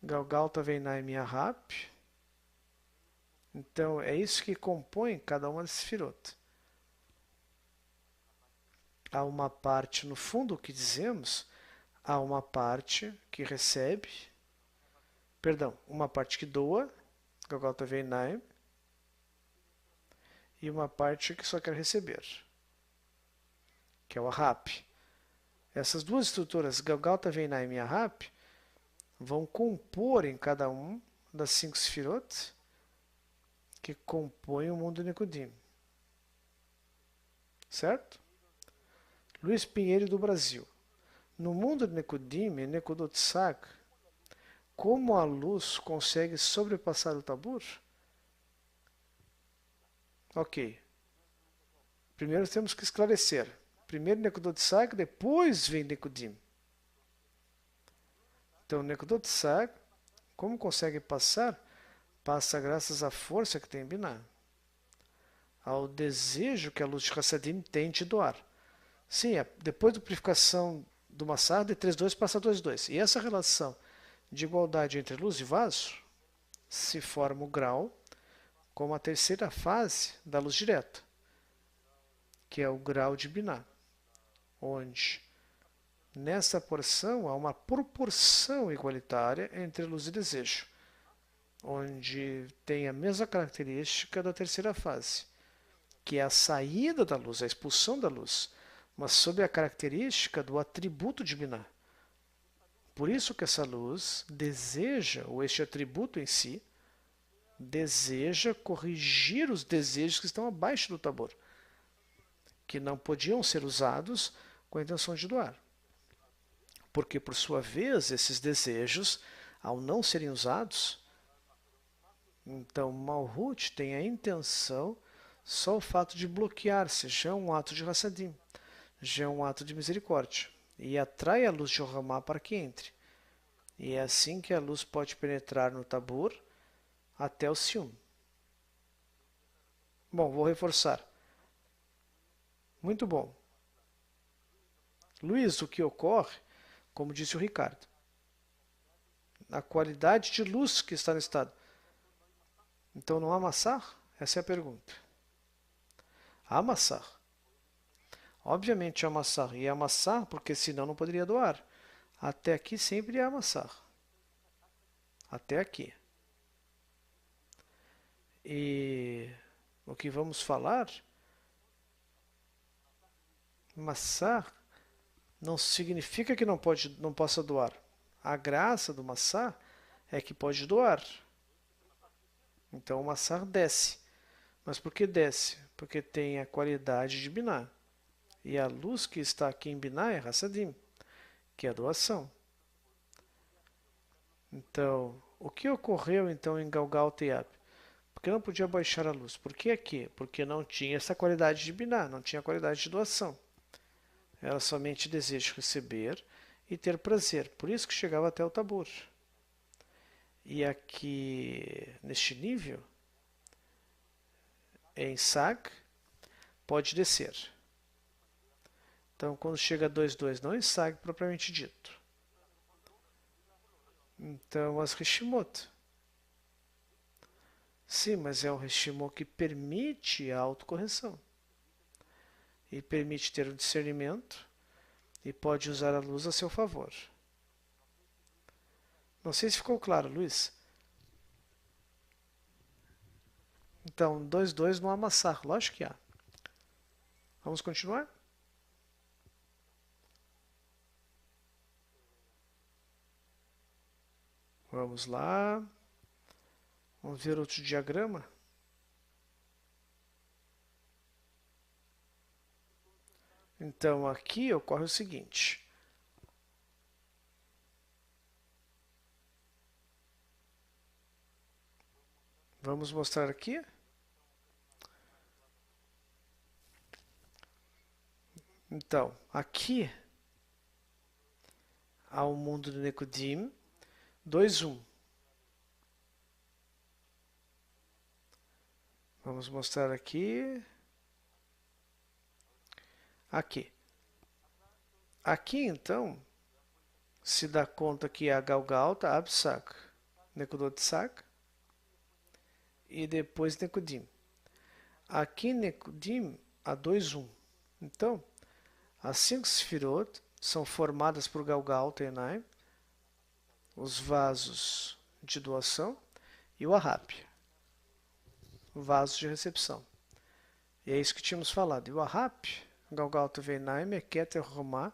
Galgalta Veinaim e Wahap. Então, é isso que compõe cada uma das Sfirot. Há uma parte, no fundo, o que dizemos, há uma parte que recebe, uma parte que doa, Galgalta Veinaim, e uma parte que só quer receber, que é o Ahap. Essas duas estruturas, Galgalta Veinaim e Ahap, vão compor em cada um das 5 Sfirot que compõem o mundo Nekudim. Certo? Luiz Pinheiro do Brasil. No mundo de Nekudim, em Nekudot-Sag, como a luz consegue sobrepassar o tabur? Ok. Primeiro temos que esclarecer. Primeiro Nekudot-Sag, depois vem Nekudim. Então, Nekudot-Sag, como consegue passar? Passa graças à força que tem em Binah, ao desejo que a luz de Hassadim tem de doar. Sim, depois da purificação do Massar, de 3,2 passa 2,2. E essa relação de igualdade entre luz e vaso se forma o grau como a terceira fase da luz direta, que é o grau de Binah, onde nessa porção há uma proporção igualitária entre luz e desejo, onde tem a mesma característica da terceira fase, que é a saída da luz, a expulsão da luz, mas sob a característica do atributo de Binah. Por isso que essa luz deseja, ou este atributo em si, deseja corrigir os desejos que estão abaixo do tabor, que não podiam ser usados com a intenção de doar. Porque, por sua vez, esses desejos, ao não serem usados, então Malhut tem a intenção, só o fato de bloquear-se já é um ato de Hassadim, já é um ato de misericórdia, e atrai a luz de Johamá para que entre. E é assim que a luz pode penetrar no tabor até o ciúme. Bom, vou reforçar. Muito bom. Luiz, o que ocorre, como disse o Ricardo, a qualidade de luz que está no estado. Então não há massar? Essa é a pergunta. Há massar. Obviamente há massar. E há massar porque senão não poderia doar. Até aqui sempre há massar. Até aqui. E o que vamos falar, massar não significa que não possa doar. A graça do massar é que pode doar. Então o massar desce. Mas por que desce? Porque tem a qualidade de Biná. E a luz que está aqui em Biná é Hassadim, que é a doação. Então, o que ocorreu então em Galgal Teyab? Porque não podia baixar a luz. Por que aqui? Porque não tinha essa qualidade de Biná, não tinha qualidade de doação. Era somente desejo de receber e ter prazer. Por isso que chegava até o tabor. E aqui, neste nível, em Sag, pode descer. Então, quando chega a 2,2, não em Sag propriamente dito. Então, as Rishimot. Sim, mas é um Rishimot que permite a autocorreção. E permite ter o discernimento e pode usar a luz a seu favor. Não sei se ficou claro, Luiz. Então, 2,2 não há massar. Lógico que há. Vamos continuar? Vamos lá. Vamos ver outro diagrama. Então, aqui ocorre o seguinte. Vamos mostrar aqui. Então, aqui há o mundo de Nekudim 2,1. Vamos mostrar aqui. Aqui. Aqui, então, se dá conta que a Galgalta, Absak, Nekudotsak e depois Nekudim. Aqui Nekudim há 2,1. Então, as 5 Sefirot são formadas por Galgalta e Enai, os vasos de doação e o Ahab, o vaso de recepção. E é isso que tínhamos falado. E o Ahab, Galgalta Veinaim, é Keter Romá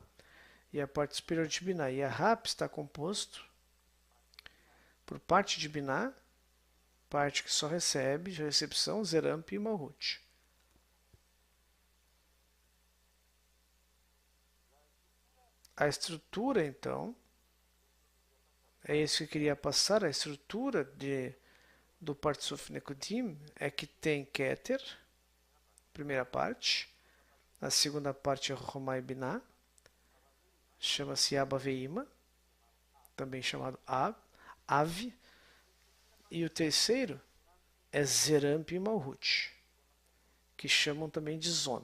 e a parte superior de Biná. E Ahab está composto por parte de Biná, parte que só recebe de recepção, Zeramp e Malhut. A estrutura, então, é isso que eu queria passar, a estrutura do Partsuf Nekudim é que tem Keter, primeira parte, a segunda parte é Romá e Biná, chama-se Abba Veima, também chamado Ave, e o terceiro é Zeramp e Malhut, que chamam também de Zon.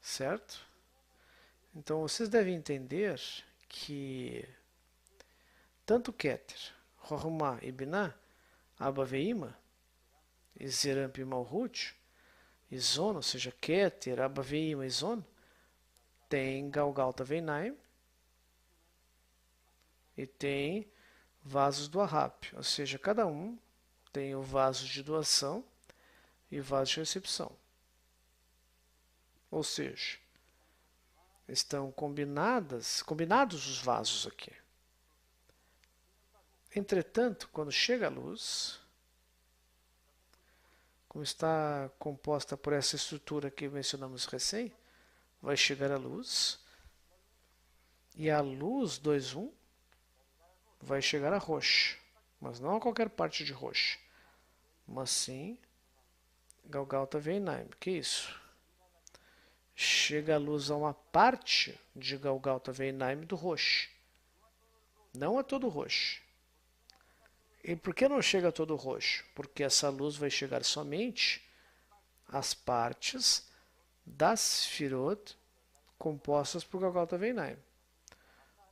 Certo? Então vocês devem entender que tanto Keter, Rohumá e Biná, Abba Veima, e Zeramp e Malhut, e Zon, ou seja, Keter, Abba Veima e Zon, tem Galgalta Veinaim e tem vasos do Ahab, ou seja, cada um tem o vaso de doação e o vaso de recepção. Ou seja, estão combinados os vasos aqui. Entretanto, quando chega a luz, como está composta por essa estrutura que mencionamos recém, vai chegar a luz, e a luz 2,1 vai chegar a roxa, mas não a qualquer parte de roxa, mas sim Galgalta Veinaim. Que isso? Chega a luz a uma parte de Galgalta Veinaim do roxo, não a todo roxo. E por que não chega a todo roxo? Porque essa luz vai chegar somente às partes das Sefirot compostas por Galgalta Veinaim.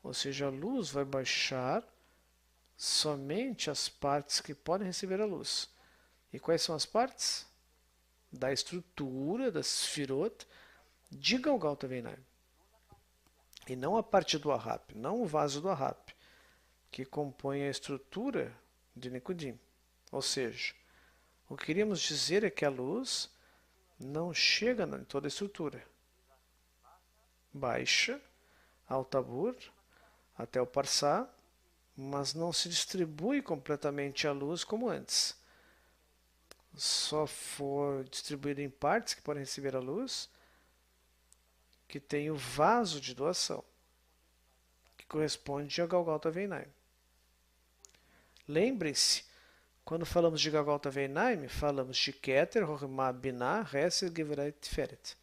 Ou seja, a luz vai baixar somente as partes que podem receber a luz. E quais são as partes? Da estrutura das Sefirot de Galgalta Veinaim. E não a parte do Ahap, não o vaso do Ahap, que compõe a estrutura de Nikudim. Ou seja, o que queríamos dizer é que a luz não chega em toda a estrutura. Baixa ao Tabur, até o Parsá, mas não se distribui completamente a luz como antes. Só for distribuído em partes que podem receber a luz, que tem o vaso de doação, que corresponde a Galgalta Veinaim. Lembrem-se, quando falamos de Galgalta Veinaim, falamos de Keter, Rohma, Binah, Hesed, Gevirah e Tiferet,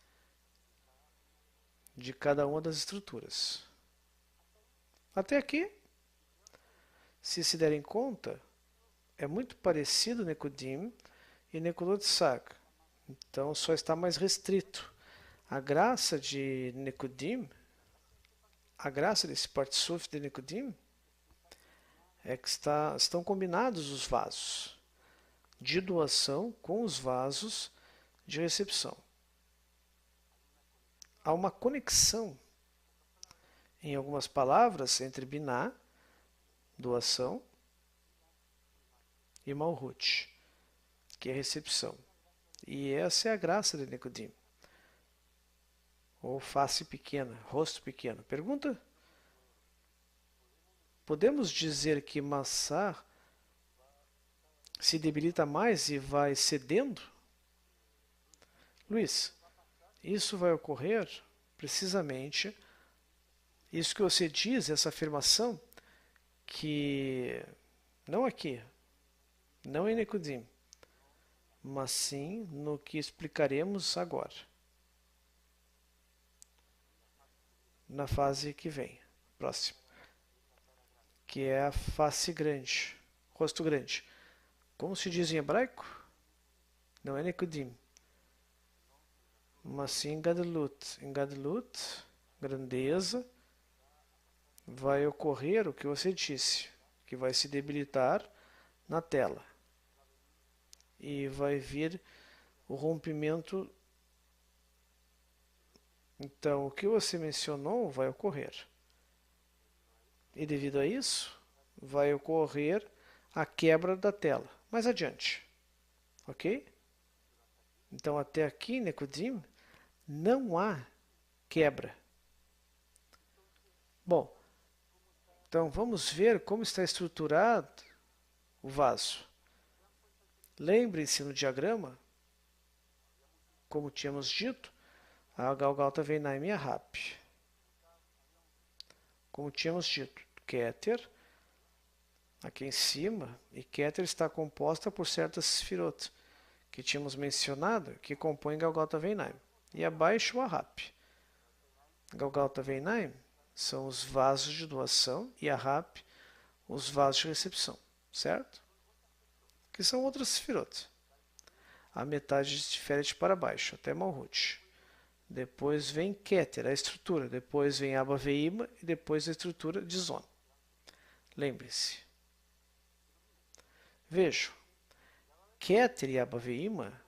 de cada uma das estruturas. Até aqui, se derem conta, é muito parecido Nekudim e Nekulot Sag. Então só está mais restrito. A graça de Nekudim, a graça desse Partsuf de Nekudim, é que estão combinados os vasos de doação com os vasos de recepção. Há uma conexão, em algumas palavras, entre Binah, doação, e Malhut, que é recepção. E essa é a graça de Nekudim. Ou face pequena, rosto pequeno. Pergunta? Podemos dizer que Massar se debilita mais e vai cedendo? Luiz, isso vai ocorrer precisamente isso que você diz, essa afirmação, que não aqui, não em Nekudim, mas sim no que explicaremos agora, na fase que vem, próximo, que é a face grande, rosto grande. Como se diz em hebraico? Não é Nekudim, mas sim Gadlut. Em Gadlut, grandeza, vai ocorrer o que você disse, que vai se debilitar na tela. E vai vir o rompimento. Então, o que você mencionou vai ocorrer. E devido a isso, vai ocorrer a quebra da tela. Mais adiante. Ok? Então, até aqui, Nekudim, não há quebra. Bom, então vamos ver como está estruturado o vaso. Lembrem-se no diagrama, como tínhamos dito, a Galgalta Veinaim e a Ahap. Como tínhamos dito, Keter, aqui em cima, e Keter está composta por certas Sefirot, que tínhamos mencionado, que compõem Galgalta Veinaim. E abaixo o Ahap. Galgalta Veinaim são os vasos de doação e Ahap os vasos de recepção, certo? Que são outras Sefirot. A metade de Tiferet para baixo, até Malhut. Depois vem Keter, a estrutura. Depois vem Abba Veima e depois a estrutura de Zon. Lembre-se. Vejam. Keter e Abba Veima.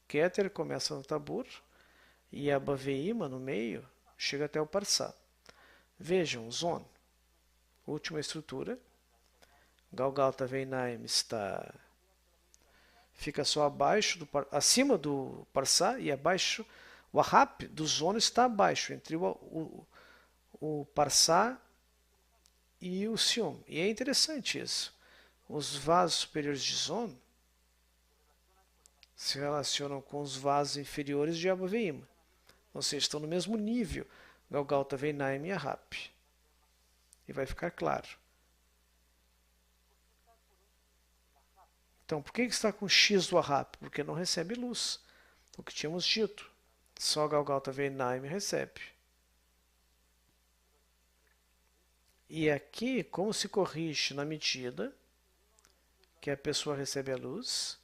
Keter começa no Tabur e Abba Veima no meio chega até o Parsá. Vejam, Zon, última estrutura. Galgalta Veinaim fica só abaixo, acima do Parsá e abaixo. O Ahap do Zon está abaixo, entre o Parsá e o Sium. E é interessante isso, Os vasos superiores de Zon se relacionam com os vasos inferiores de Abba Veima. Ou seja, estão no mesmo nível, Galgalta, Veinaim e Ahab. E vai ficar claro. Então, por que está com X do Ahab? Porque não recebe luz. O que tínhamos dito. Só Galgalta, Veinaim recebe. E aqui, como se corrige na medida que a pessoa recebe a luz?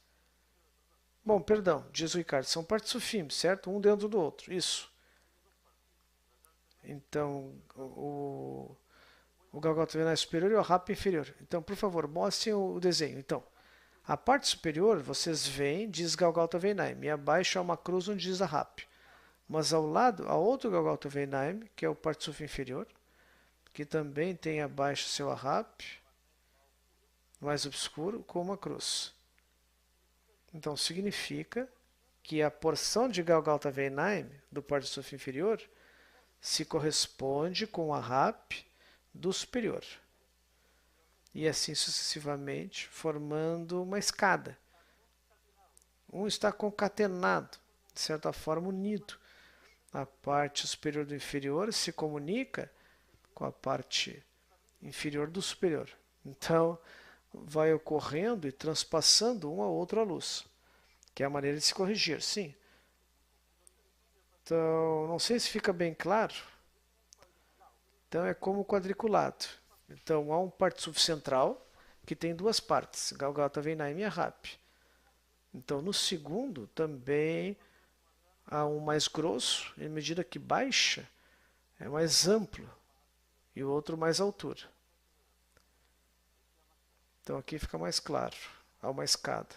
Bom, perdão, diz o Ricardo, são partes sufim, certo? Um dentro do outro, isso. Então, o Galgalta Veinaim superior e o Ahab inferior. Então, por favor, mostrem o desenho. Então, a parte superior, vocês veem, diz Galgalta Veinaim, e abaixo há uma cruz onde diz Ahab. Mas ao lado, há outro Galgalta Veinaim, que é o parte sufim inferior, que também tem abaixo seu Ahab, mais obscuro, com uma cruz. Então, significa que a porção de Galgalta Veinaim, do parte sufim inferior, se corresponde com o Ahab do superior. E assim sucessivamente, formando uma escada. Um está concatenado, de certa forma unido. A parte superior do inferior se comunica com a parte inferior do superior. Então, vai ocorrendo e transpassando um ao outro a luz, que é a maneira de se corrigir, sim. Então, não sei se fica bem claro. Então, é como quadriculado. Então, há um parte central que tem duas partes, Galgalta Veinaim e Ahab. Então, no segundo, também há um mais grosso, e à medida que baixa, é mais amplo, e o outro mais altura. Então, aqui fica mais claro, há uma escada.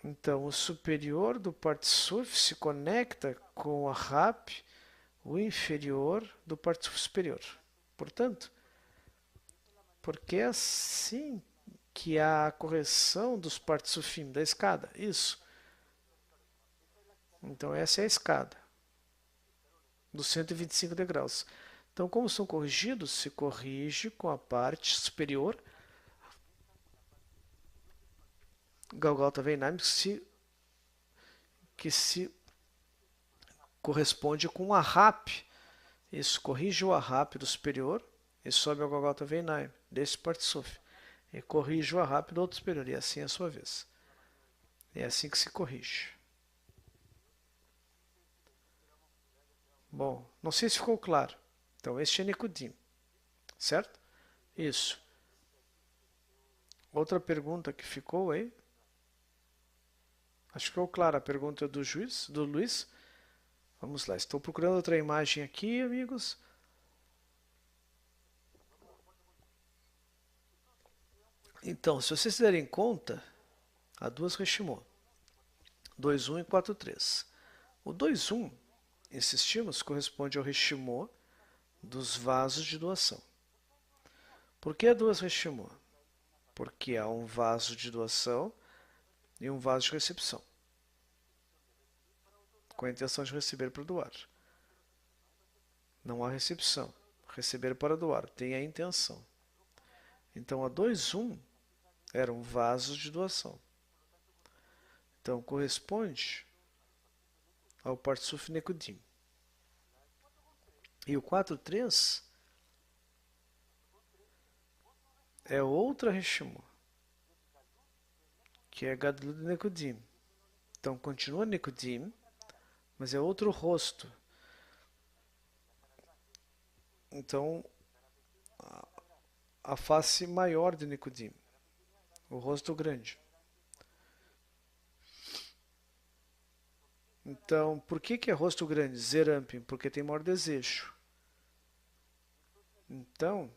Então, o superior do parte suf se conecta com o Ahab, o inferior do parte suf superior. Portanto, porque é assim que há a correção dos partes sufim da escada. Isso. Então, essa é a escada dos 125 degraus. Então, como são corrigidos, se corrige com a parte superior, Galgalta Veinaim, que se corresponde com o Ahab. Isso corrige o Ahab do superior e sobe ao Galgalta Veinaim, desse parte suf. E corrige o Ahab do outro superior, e assim a sua vez. É assim que se corrige. Bom, não sei se ficou claro. Então, este é Nikudim, certo? Isso. Outra pergunta que ficou aí? Acho que ficou clara a pergunta do juiz, do Luiz. Vamos lá, estou procurando outra imagem aqui, amigos. Então, se vocês se derem conta, há duas Reshimon, 2.1 e 4.3. O 2.1, insistimos, corresponde ao Reshimon dos vasos de doação. Por que duas Reshimon? Porque há um vaso de doação e um vaso de recepção, com a intenção de receber para doar. Não há recepção. Receber para doar, tem a intenção. Então, a 2.1 eram vasos de doação. Então, corresponde ao Partsuf Nekudim. E o 4.3 é outra Reshimon, que é Gadlut Nekudim. Então, continua Nekudim, mas é outro rosto. Então, a face maior de Nekudim, o rosto grande. Então, por que é rosto grande? Zerampim, porque tem maior desejo. Então,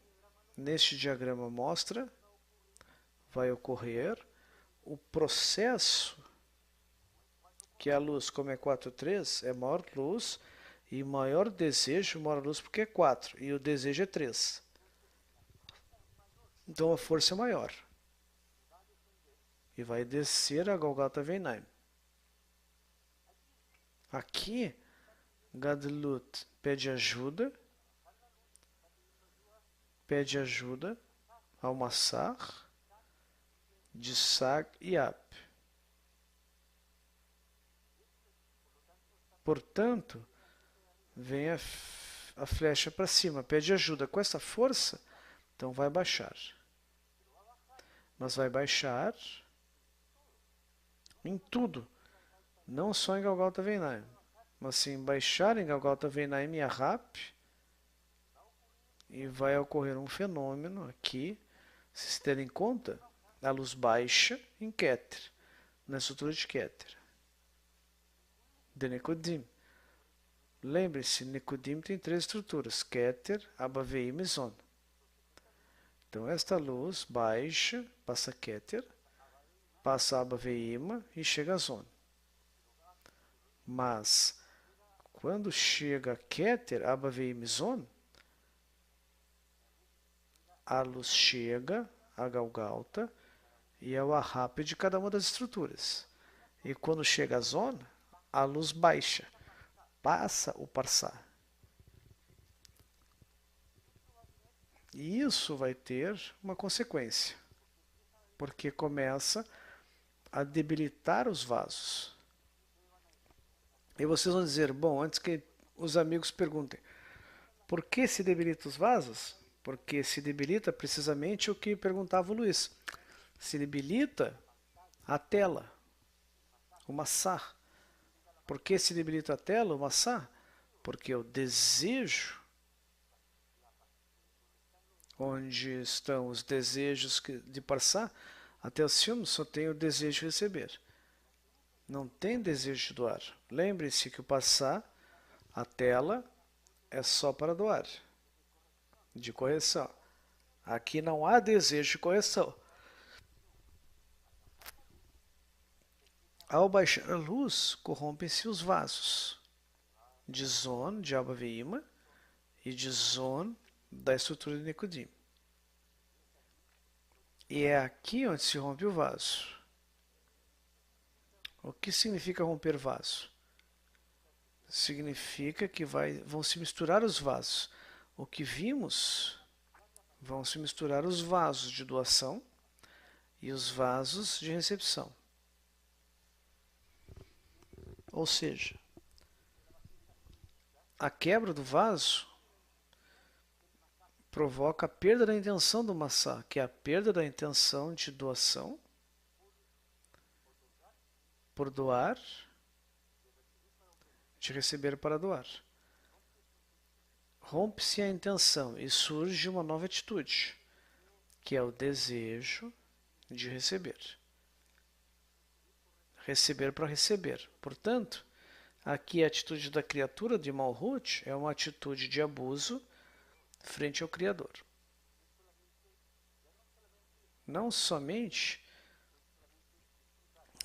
neste diagrama mostra, vai ocorrer o processo que a luz, como é 4,3, é maior luz, e maior desejo, maior luz porque é 4, e o desejo é 3. Então a força é maior. E vai descer a Golgata Veinaim. Aqui, Gadlut pede ajuda, pede ajuda ao Massar de Sag e Ap. Portanto, vem a flecha para cima, pede ajuda. Com essa força, então vai baixar. Mas vai baixar em tudo, não só em Galgalta Veinaim, mas sim baixar em Galgalta Veinaim e Arrap, e vai ocorrer um fenômeno aqui, se se terem em conta, a luz baixa em Keter, na estrutura de Keter, de Nekodim. Lembre-se, Nekodim tem três estruturas, Keter, Abba, Veim e Zon. Então esta luz baixa, passa Keter, passa Abba, Veima e chega a Zon. Mas, quando chega Keter, Abba, Veim e Zon, a luz chega a Galgalta e ao Arrap de cada uma das estruturas. E quando chega a Zon, a luz baixa, passa o Parsá. E isso vai ter uma consequência, porque começa a debilitar os vasos. E vocês vão dizer, bom, antes que os amigos perguntem, por que se debilita os vasos? Porque se debilita precisamente o que perguntava o Luiz. Se debilita a tela, o massá. Por que se debilita a tela, o massá? Porque o desejo, onde estão os desejos de Parsá, até os filmes só tem o desejo de receber. Não tem desejo de doar. Lembre-se que o Parsá, a tela, é só para doar, de correção. Aqui não há desejo de correção. Ao baixar a luz, corrompem-se os vasos de Zon, de Abba Veima, e de Zon, da estrutura de Nekodim. E é aqui onde se rompe o vaso. O que significa romper vaso? Significa que vão se misturar os vasos. O que vimos, vão se misturar os vasos de doação e os vasos de recepção. Ou seja, a quebra do vaso provoca a perda da intenção do massá, que é a perda da intenção de doação por doar, de receber para doar. Rompe-se a intenção e surge uma nova atitude, que é o desejo de receber. Receber para receber. Portanto, aqui a atitude da criatura de Malhut é uma atitude de abuso frente ao Criador. Não somente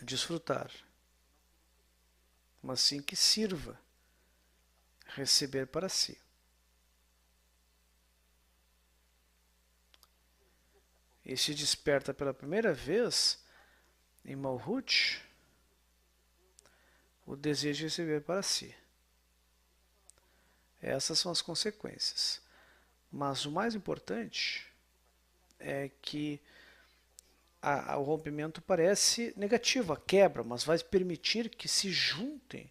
desfrutar, mas sim que sirva, receber para si. E se desperta pela primeira vez em Malhut o desejo de receber para si. Essas são as consequências. Mas o mais importante é que o rompimento parece negativo, a quebra, mas vai permitir que se juntem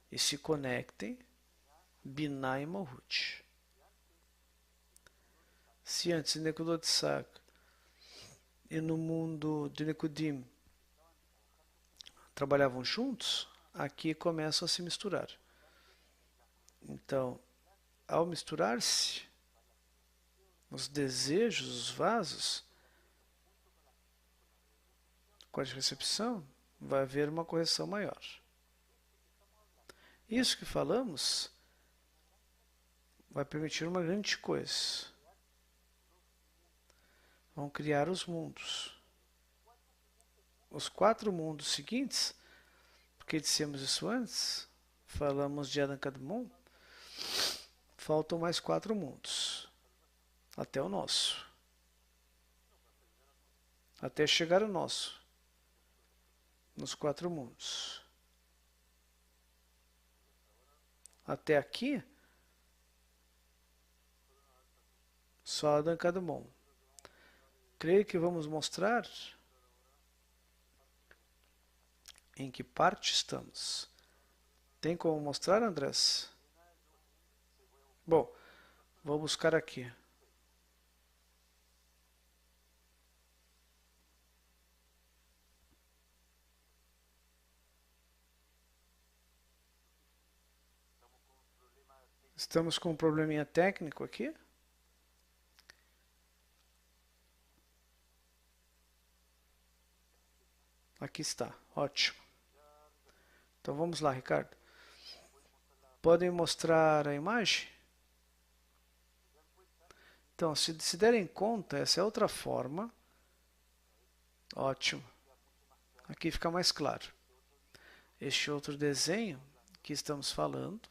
e se conectem Binah e Malhut. Se antes em Nekudot Tzak e no mundo de Nekodim trabalhavam juntos, aqui começam a se misturar. Então, ao misturar-se os desejos, os vasos, com a de recepção, vai haver uma correção maior. Isso que falamos vai permitir uma grande coisa. Vão criar os mundos. Os 4 mundos seguintes, porque dissemos isso antes, falamos de Adam Kadmon, faltam mais 4 mundos, até o nosso. Até chegar ao nosso. Nos 4 mundos. Até aqui Só Kadmon. Creio que vamos mostrar em que parte estamos. Tem como mostrar, Andrés? Bom, vou buscar aqui. Estamos com um probleminha técnico aqui. Aqui está, ótimo. Então vamos lá, Ricardo. Podem mostrar a imagem? Então, se derem conta, essa é outra forma. Ótimo. Aqui fica mais claro. Este outro desenho que estamos falando.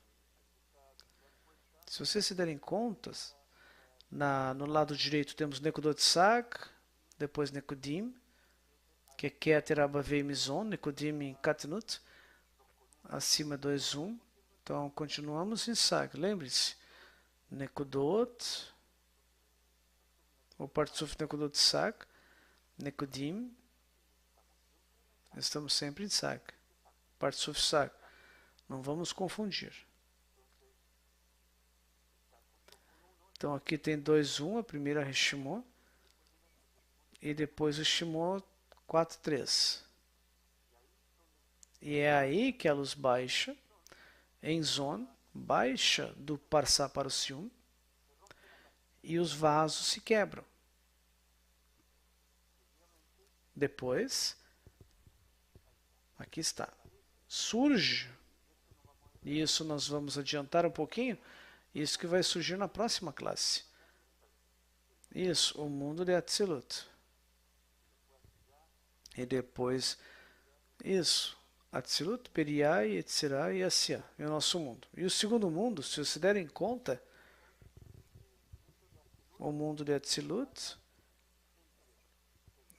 Se vocês se derem contas, no lado direito temos Nekudot Sag, depois Nekudim, que é Keter Abavei Mizon, Nekudim em Katnut, acima 2, 1. Então continuamos em Sag. Lembre-se, Nekudot, o Partsuf Nekudot Sag, Nekudim, estamos sempre em Sag. Partsuf Sag. Não vamos confundir. Então aqui tem 2, 1, a primeira Reshimon, e depois o Shimon 4, 3. E é aí que a luz baixa, em Zon, baixa do Parsá para o Sium, e os vasos se quebram. Depois, aqui está, surge, e isso nós vamos adiantar um pouquinho, isso que vai surgir na próxima classe. Isso, o mundo de Atzilut. E depois, isso, Atzilut, Periá, Yetzirah e Asiá, é o nosso mundo. E o segundo mundo, se vocês derem conta, o mundo de Atzilut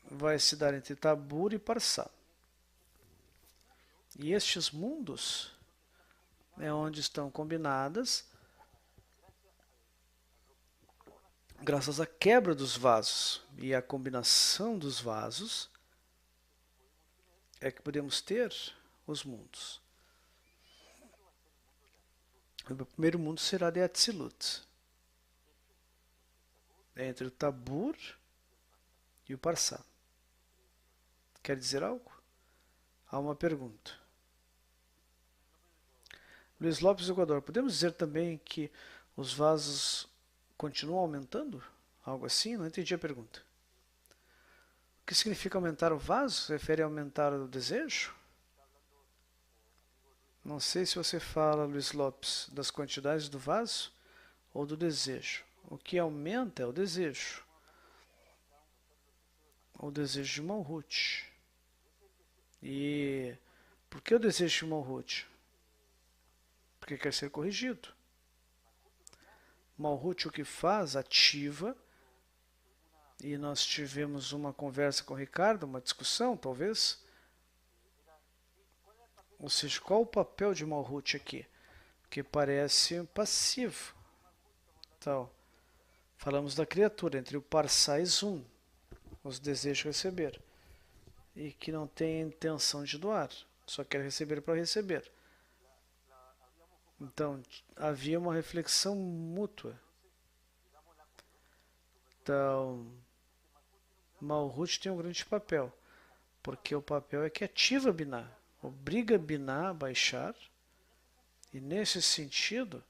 vai se dar entre Tabur e Parsá. E estes mundos é onde estão combinadas, graças à quebra dos vasos e à combinação dos vasos, é que podemos ter os mundos. O primeiro mundo será de Atzilut, entre o Tabur e o Parsá. Quer dizer algo? Há uma pergunta. Luiz Lopes, Equador. Podemos dizer também que os vasos continuam aumentando? Algo assim? Não entendi a pergunta. O que significa aumentar o vaso? Se refere a aumentar o desejo? Não sei se você fala, Luiz Lopes, das quantidades do vaso ou do desejo. O que aumenta é o desejo. O desejo de Malhut. E por que o desejo de Malhut? Porque quer ser corrigido. Malhut o que faz? Ativa. E nós tivemos uma conversa com o Ricardo, uma discussão, talvez. Ou seja, qual o papel de Malhut aqui? Que parece passivo. Então, falamos da criatura, entre o Parsá e Zum, os desejos receber. E que não tem intenção de doar, só quer receber para receber. Então, havia uma reflexão mútua. Então, Malhut tem um grande papel, porque o papel é que ativa Binah, obriga Binah a baixar, e nesse sentido,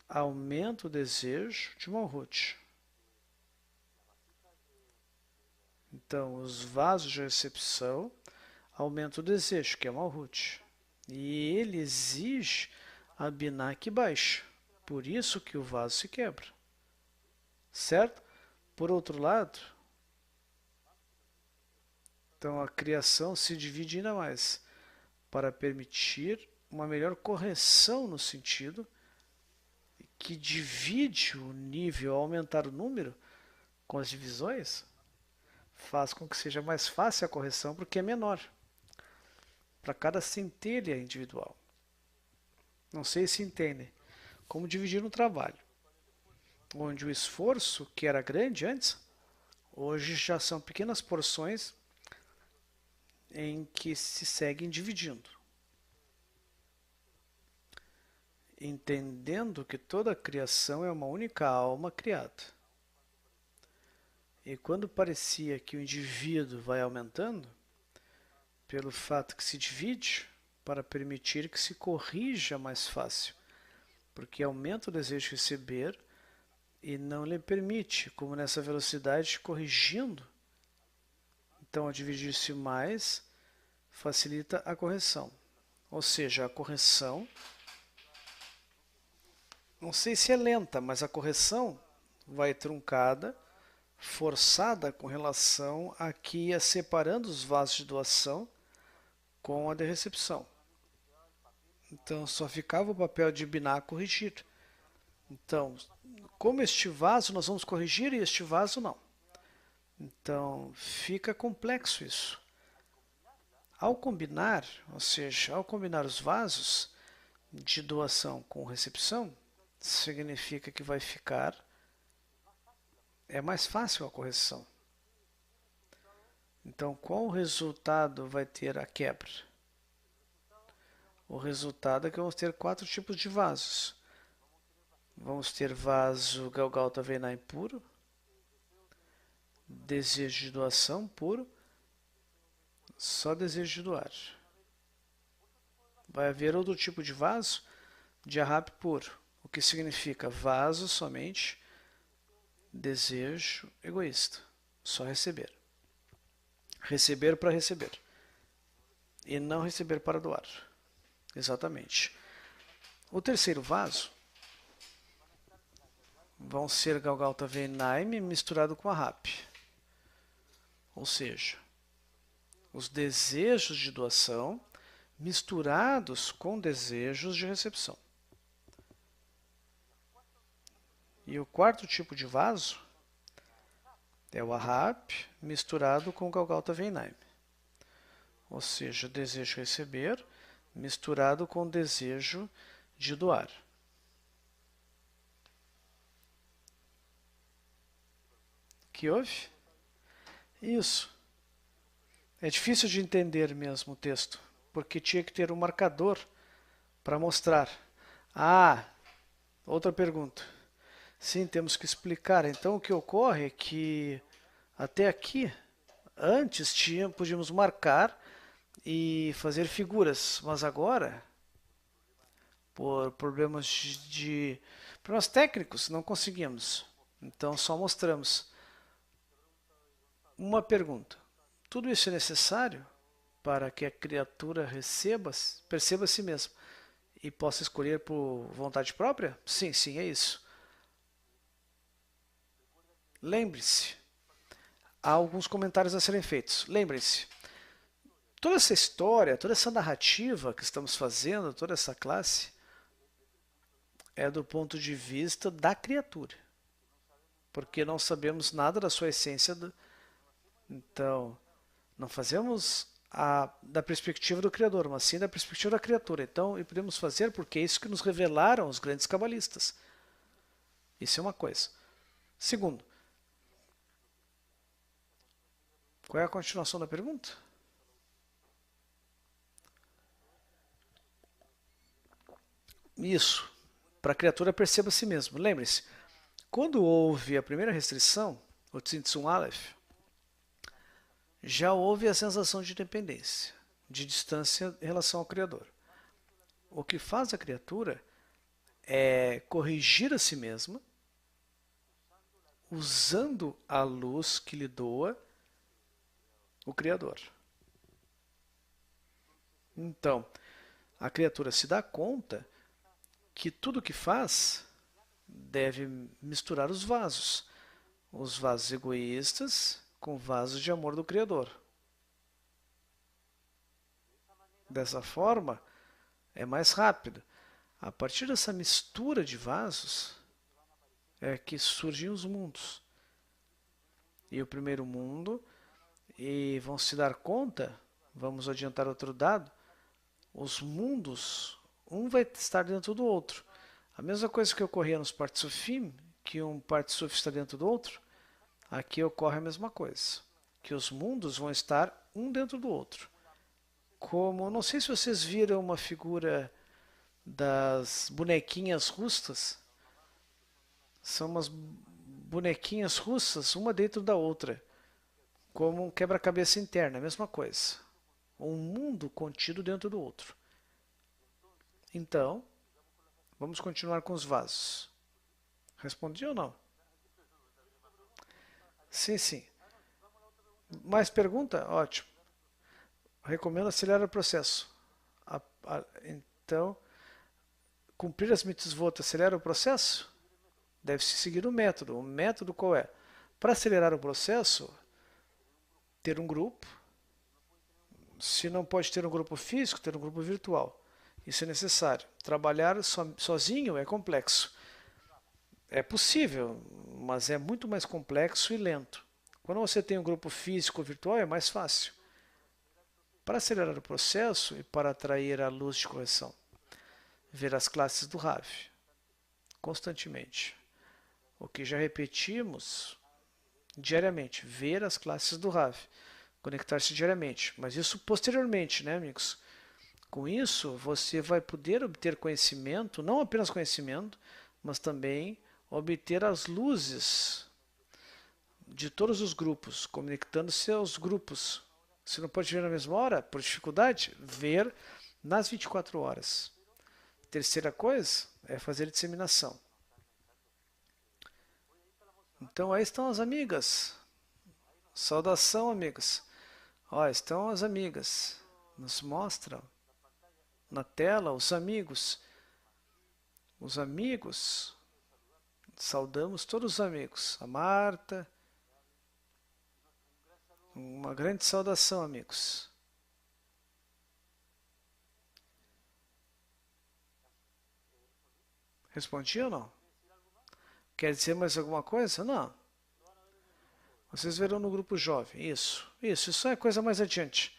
aumenta o desejo de Malhut. Então, os vasos de recepção aumentam o desejo, que é Malhut. E ele exige a Binah que baixe. Por isso que o vaso se quebra. Certo? Por outro lado, então a criação se divide ainda mais para permitir uma melhor correção no sentido que divide o nível, ao aumentar o número com as divisões, faz com que seja mais fácil a correção porque é menor para cada centelha individual. Não sei se entendem como dividir um trabalho. onde o esforço, que era grande antes, hoje já são pequenas porções em que se seguem dividindo, entendendo que toda a criação é uma única alma criada. E quando parecia que o indivíduo vai aumentando, pelo fato que se divide, para permitir que se corrija mais fácil, porque aumenta o desejo de receber e não lhe permite, como nessa velocidade, corrigindo. Então, ao dividir-se mais, facilita a correção. Ou seja, a correção, não sei se é lenta, mas a correção vai truncada, forçada com relação a que ia separando os vasos de doação com a de recepção. Então, só ficava o papel de binar corrigir. Então, como este vaso nós vamos corrigir e este vaso não. Então, fica complexo isso. Ao combinar, ou seja, ao combinar os vasos de doação com recepção, significa que vai ficar, é mais fácil a correção. Então, qual resultado vai ter a quebra? O resultado é que vamos ter 4 tipos de vasos. Vamos ter vaso Galgalta Veinai puro, desejo de doação puro, só desejo de doar. Vai haver outro tipo de vaso de Arrap puro, o que significa vaso somente desejo egoísta, só receber. Receber para receber e não receber para doar. Exatamente. O terceiro vaso vão ser Galgalta Veinaim misturado com Arrap. Ou seja, os desejos de doação misturados com desejos de recepção. E o quarto tipo de vaso é o Arrap misturado com Galgalta Veinaim. Ou seja, desejo de receber misturado com desejo de doar. Que houve? Isso. É difícil de entender mesmo o texto, porque tinha que ter um marcador para mostrar. Ah, outra pergunta. Sim, temos que explicar. Então, o que ocorre é que até aqui, antes podíamos marcar e fazer figuras, mas agora, por problemas técnicos, não conseguimos. Então, só mostramos. Uma pergunta. Tudo isso é necessário para que a criatura perceba a si mesma e possa escolher por vontade própria? Sim, sim, é isso. Lembre-se, há alguns comentários a serem feitos. Lembrem-se, toda essa história, toda essa narrativa que estamos fazendo, toda essa classe, é do ponto de vista da criatura. Porque não sabemos nada da sua essência. Então, não fazemos da perspectiva do Criador, mas sim da perspectiva da criatura. Então, e podemos fazer porque é isso que nos revelaram os grandes cabalistas. Isso é uma coisa. Segundo, qual é a continuação da pergunta? Isso, para a criatura perceba a si mesmo. Lembre-se, quando houve a primeira restrição, o Tzintsun Aleph, já houve a sensação de dependência, de distância em relação ao Criador. O que faz a criatura é corrigir a si mesma, usando a luz que lhe doa o Criador. Então, a criatura se dá conta que tudo que faz deve misturar os vasos egoístas com vasos de amor do Criador. Dessa forma, é mais rápido. A partir dessa mistura de vasos é que surgem os mundos. E o primeiro mundo, e vão se dar conta, vamos adiantar outro dado, os mundos, um vai estar dentro do outro. A mesma coisa que ocorria nos Partsufim, que um Partsuf está dentro do outro, aqui ocorre a mesma coisa, que os mundos vão estar um dentro do outro. Como, não sei se vocês viram uma figura das bonequinhas russas, são umas bonequinhas russas, uma dentro da outra, como um quebra-cabeça interno, a mesma coisa. Um mundo contido dentro do outro. Então, vamos continuar com os vasos. Respondi ou não? Sim, sim. Mais pergunta? Ótimo. Recomendo acelerar o processo. Então, cumprir as mitzvot acelera o processo? Deve-se seguir o método. O método qual é? Para acelerar o processo, ter um grupo. Se não pode ter um grupo físico, ter um grupo virtual. Isso é necessário. Trabalhar sozinho é complexo. É possível, mas é muito mais complexo e lento. Quando você tem um grupo físico ou virtual, é mais fácil. Para acelerar o processo e para atrair a luz de correção, ver as classes do Rav constantemente. O que já repetimos diariamente, ver as classes do Rav, conectar-se diariamente. Mas isso posteriormente, né, amigos? Com isso, você vai poder obter conhecimento, não apenas conhecimento, mas também obter as luzes de todos os grupos, conectando-se aos grupos. Se não pode ver na mesma hora, por dificuldade, ver nas 24 horas. Terceira coisa é fazer disseminação. Então aí estão as amigas. Saudação, amigas. Ó, estão as amigas. Nos mostram na tela os amigos. Os amigos. Saudamos todos os amigos. A Marta. Uma grande saudação, amigos. Respondi ou não? Quer dizer mais alguma coisa? Não. Vocês verão no grupo jovem. Isso é coisa mais adiante.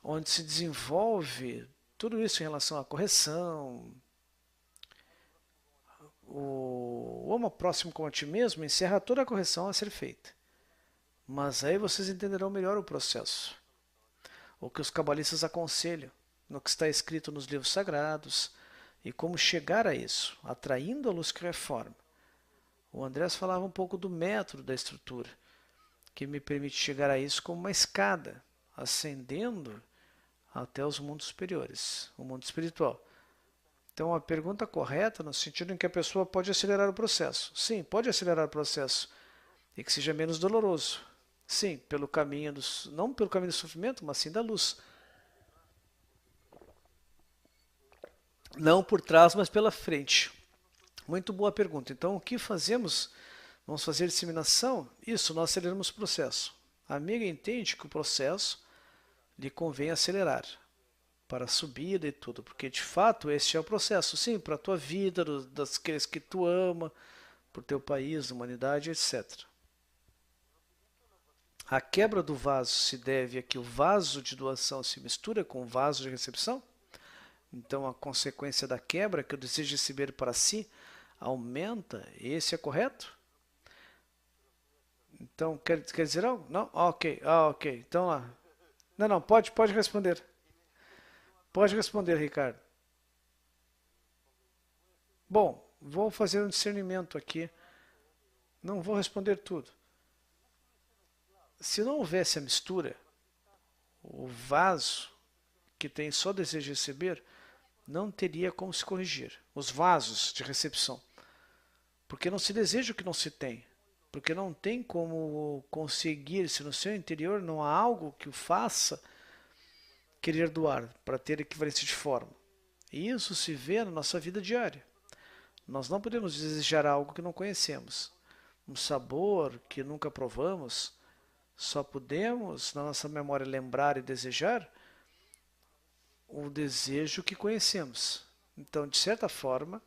Onde se desenvolve tudo isso em relação à correção. O Ama próximo com a ti mesmo encerra toda a correção a ser feita. Mas aí vocês entenderão melhor o processo. O que os cabalistas aconselham, no que está escrito nos livros sagrados, e como chegar a isso, atraindo a luz que reforma. O Andrés falava um pouco do método da estrutura, que me permite chegar a isso como uma escada, ascendendo até os mundos superiores, o mundo espiritual. Então, a pergunta correta, no sentido em que a pessoa pode acelerar o processo. Sim, pode acelerar o processo, e que seja menos doloroso. Sim, pelo caminho não pelo caminho do sofrimento, mas sim da luz. Não por trás, mas pela frente. Muito boa pergunta. Então, o que fazemos? Vamos fazer disseminação? Isso, nós aceleramos o processo. A amiga entende que o processo lhe convém acelerar para a subida e tudo, porque de fato este é o processo, sim, para a tua vida, daqueles que tu ama, por teu país, humanidade, etc. A quebra do vaso se deve a que o vaso de doação se mistura com o vaso de recepção? Então a consequência da quebra, que o desejo de receber para si, aumenta. Esse é correto? Então, quer dizer algo? Não? Ok, ok. Então lá. Não, pode responder. Pode responder, Ricardo. Bom, vou fazer um discernimento aqui. Não vou responder tudo. Se não houvesse a mistura, o vaso que tem só desejo de receber não teria como se corrigir. Os vasos de recepção. Porque não se deseja o que não se tem. Porque não tem como conseguir, se no seu interior não há algo que o faça querer doar, para ter equivalência de forma. E isso se vê na nossa vida diária. Nós não podemos desejar algo que não conhecemos. Um sabor que nunca provamos, só podemos, na nossa memória, lembrar e desejar o desejo que conhecemos. Então, de certa forma,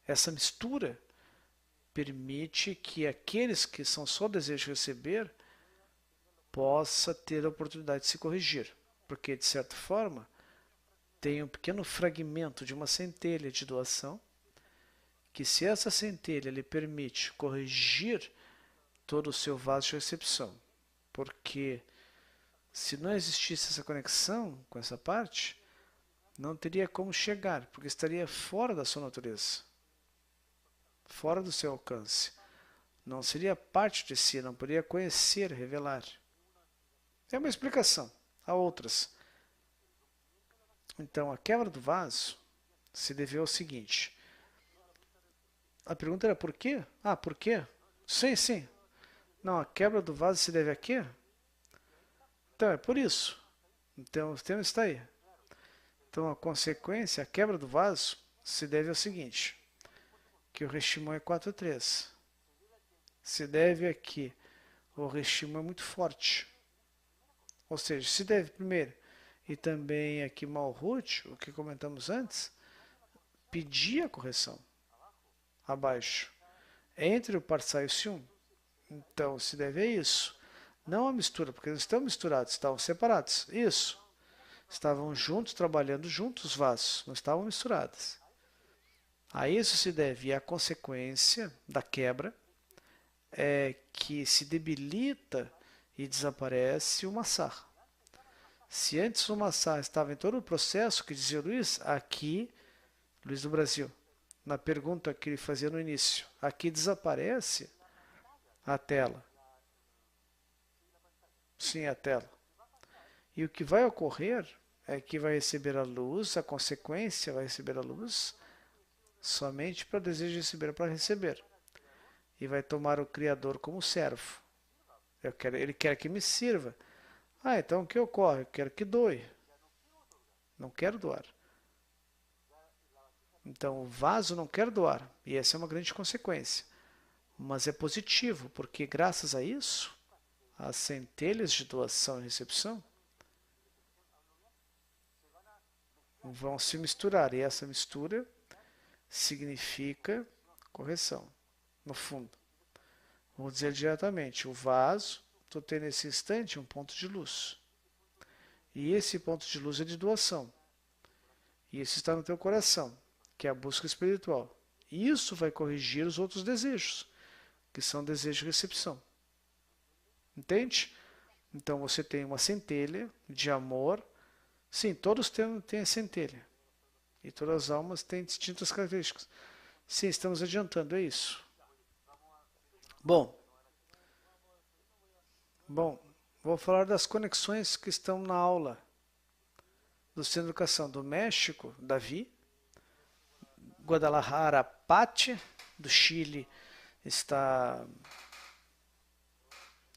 essa mistura permite que aqueles que são só desejo de receber possa ter a oportunidade de se corrigir. Porque, de certa forma, tem um pequeno fragmento de uma centelha de doação que se essa centelha lhe permite corrigir todo o seu vaso de recepção, porque se não existisse essa conexão com essa parte, não teria como chegar, porque estaria fora da sua natureza, fora do seu alcance. Não seria parte de si, não poderia conhecer, revelar. É uma explicação. Há outras. Então, a quebra do vaso se deveu ao seguinte. A pergunta era por quê? Ah, por quê? Sim, sim. Não, a quebra do vaso se deve a quê? Então, é por isso. Então, o tema está aí. Então, a consequência, a quebra do vaso, se deve ao seguinte, que o Reshimon é 4,3. Se deve a que o Reshimon é muito forte. Ou seja, se deve primeiro, e também aqui Malhut, o que comentamos antes, pedir a correção abaixo, entre o Parsá e o Sium. Então, se deve a isso. Não a mistura, porque eles estão misturados, estavam separados. Isso. Estavam juntos, trabalhando juntos os vasos, não estavam misturados. A isso se deve a consequência da quebra, é que se debilita e desaparece o massar. Se antes o massar estava em todo o processo, que dizia Luiz, aqui, Luiz do Brasil, na pergunta que ele fazia no início, aqui desaparece a tela. Sim, a tela. E o que vai ocorrer é que vai receber a luz, a consequência vai receber a luz somente para o desejo de receber, para receber. E vai tomar o Criador como servo. Ele quer que me sirva. Ah, então o que ocorre? Eu quero que doe. Não quero doar. Então o vaso não quer doar. E essa é uma grande consequência. Mas é positivo, porque graças a isso, as centelhas de doação e recepção vão se misturar. E essa mistura significa correção, no fundo. Vamos dizer diretamente, o vaso, estou tendo nesse instante um ponto de luz. E esse ponto de luz é de doação. E isso está no teu coração, que é a busca espiritual. E isso vai corrigir os outros desejos, que são desejos de recepção. Entende? Então você tem uma centelha de amor. Sim, todos têm a centelha. E todas as almas têm distintas características. Sim, estamos adiantando, é isso. Bom, vou falar das conexões que estão na aula do Centro de Educação do México, Davi, Guadalajara, Pati, do Chile está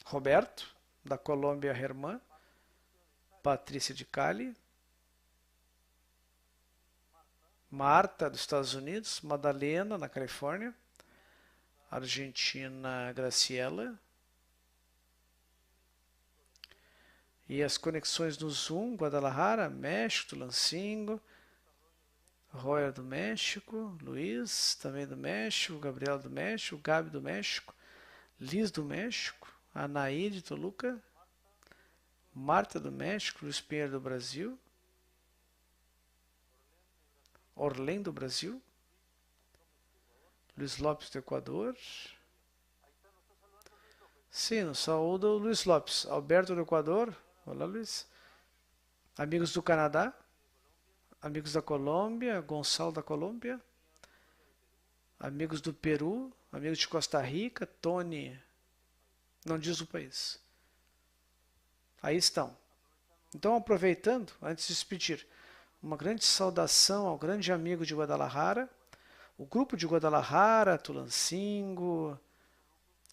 Roberto, da Colômbia, Herman, Patrícia de Cali, Marta, dos Estados Unidos, Madalena, na Califórnia, Argentina, Graciela. E as conexões no Zoom, Guadalajara, México, Tulancingo, Royer do México, Luiz, também do México, Gabriela do México, Gabi do México, Liz do México, Anaí de Toluca, Marta do México, Luiz Pinheiro do Brasil, Orlém do Brasil, Luiz Lopes do Equador. Sim, no saúdo Luiz Lopes, Alberto do Equador. Olá, Luiz. Amigos do Canadá, amigos da Colômbia, Gonçalo da Colômbia, amigos do Peru, amigos de Costa Rica, Tony, não diz o país. Aí estão. Então, aproveitando, antes de despedir, uma grande saudação ao grande amigo de Guadalajara, o grupo de Guadalajara, Tulancingo,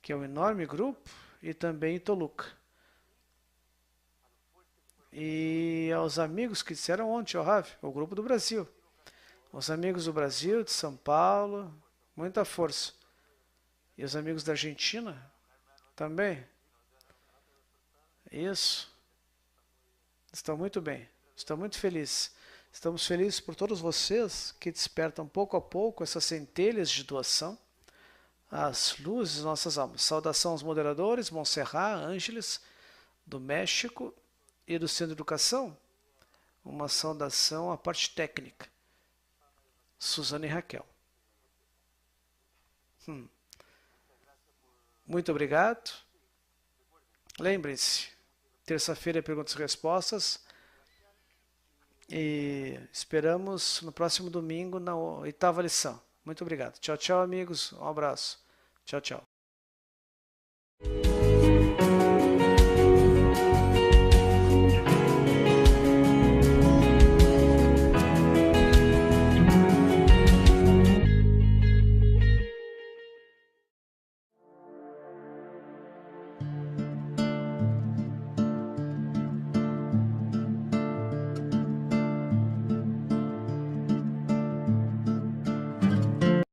que é um enorme grupo, e também Toluca. E aos amigos que disseram ontem, Rav, o grupo do Brasil. Os amigos do Brasil, de São Paulo, muita força. E os amigos da Argentina também. Isso. Estão muito bem. Estão muito felizes. Estamos felizes por todos vocês que despertam pouco a pouco essas centelhas de doação, as luzes das nossas almas. Saudação aos moderadores, Montserrat, Ângeles, do México e do Centro de Educação. Uma saudação à parte técnica, Suzana e Raquel. Muito obrigado. Lembrem-se, terça-feira é perguntas e respostas. E esperamos no próximo domingo na oitava lição. Muito obrigado. Tchau, tchau, amigos. Um abraço. Tchau, tchau.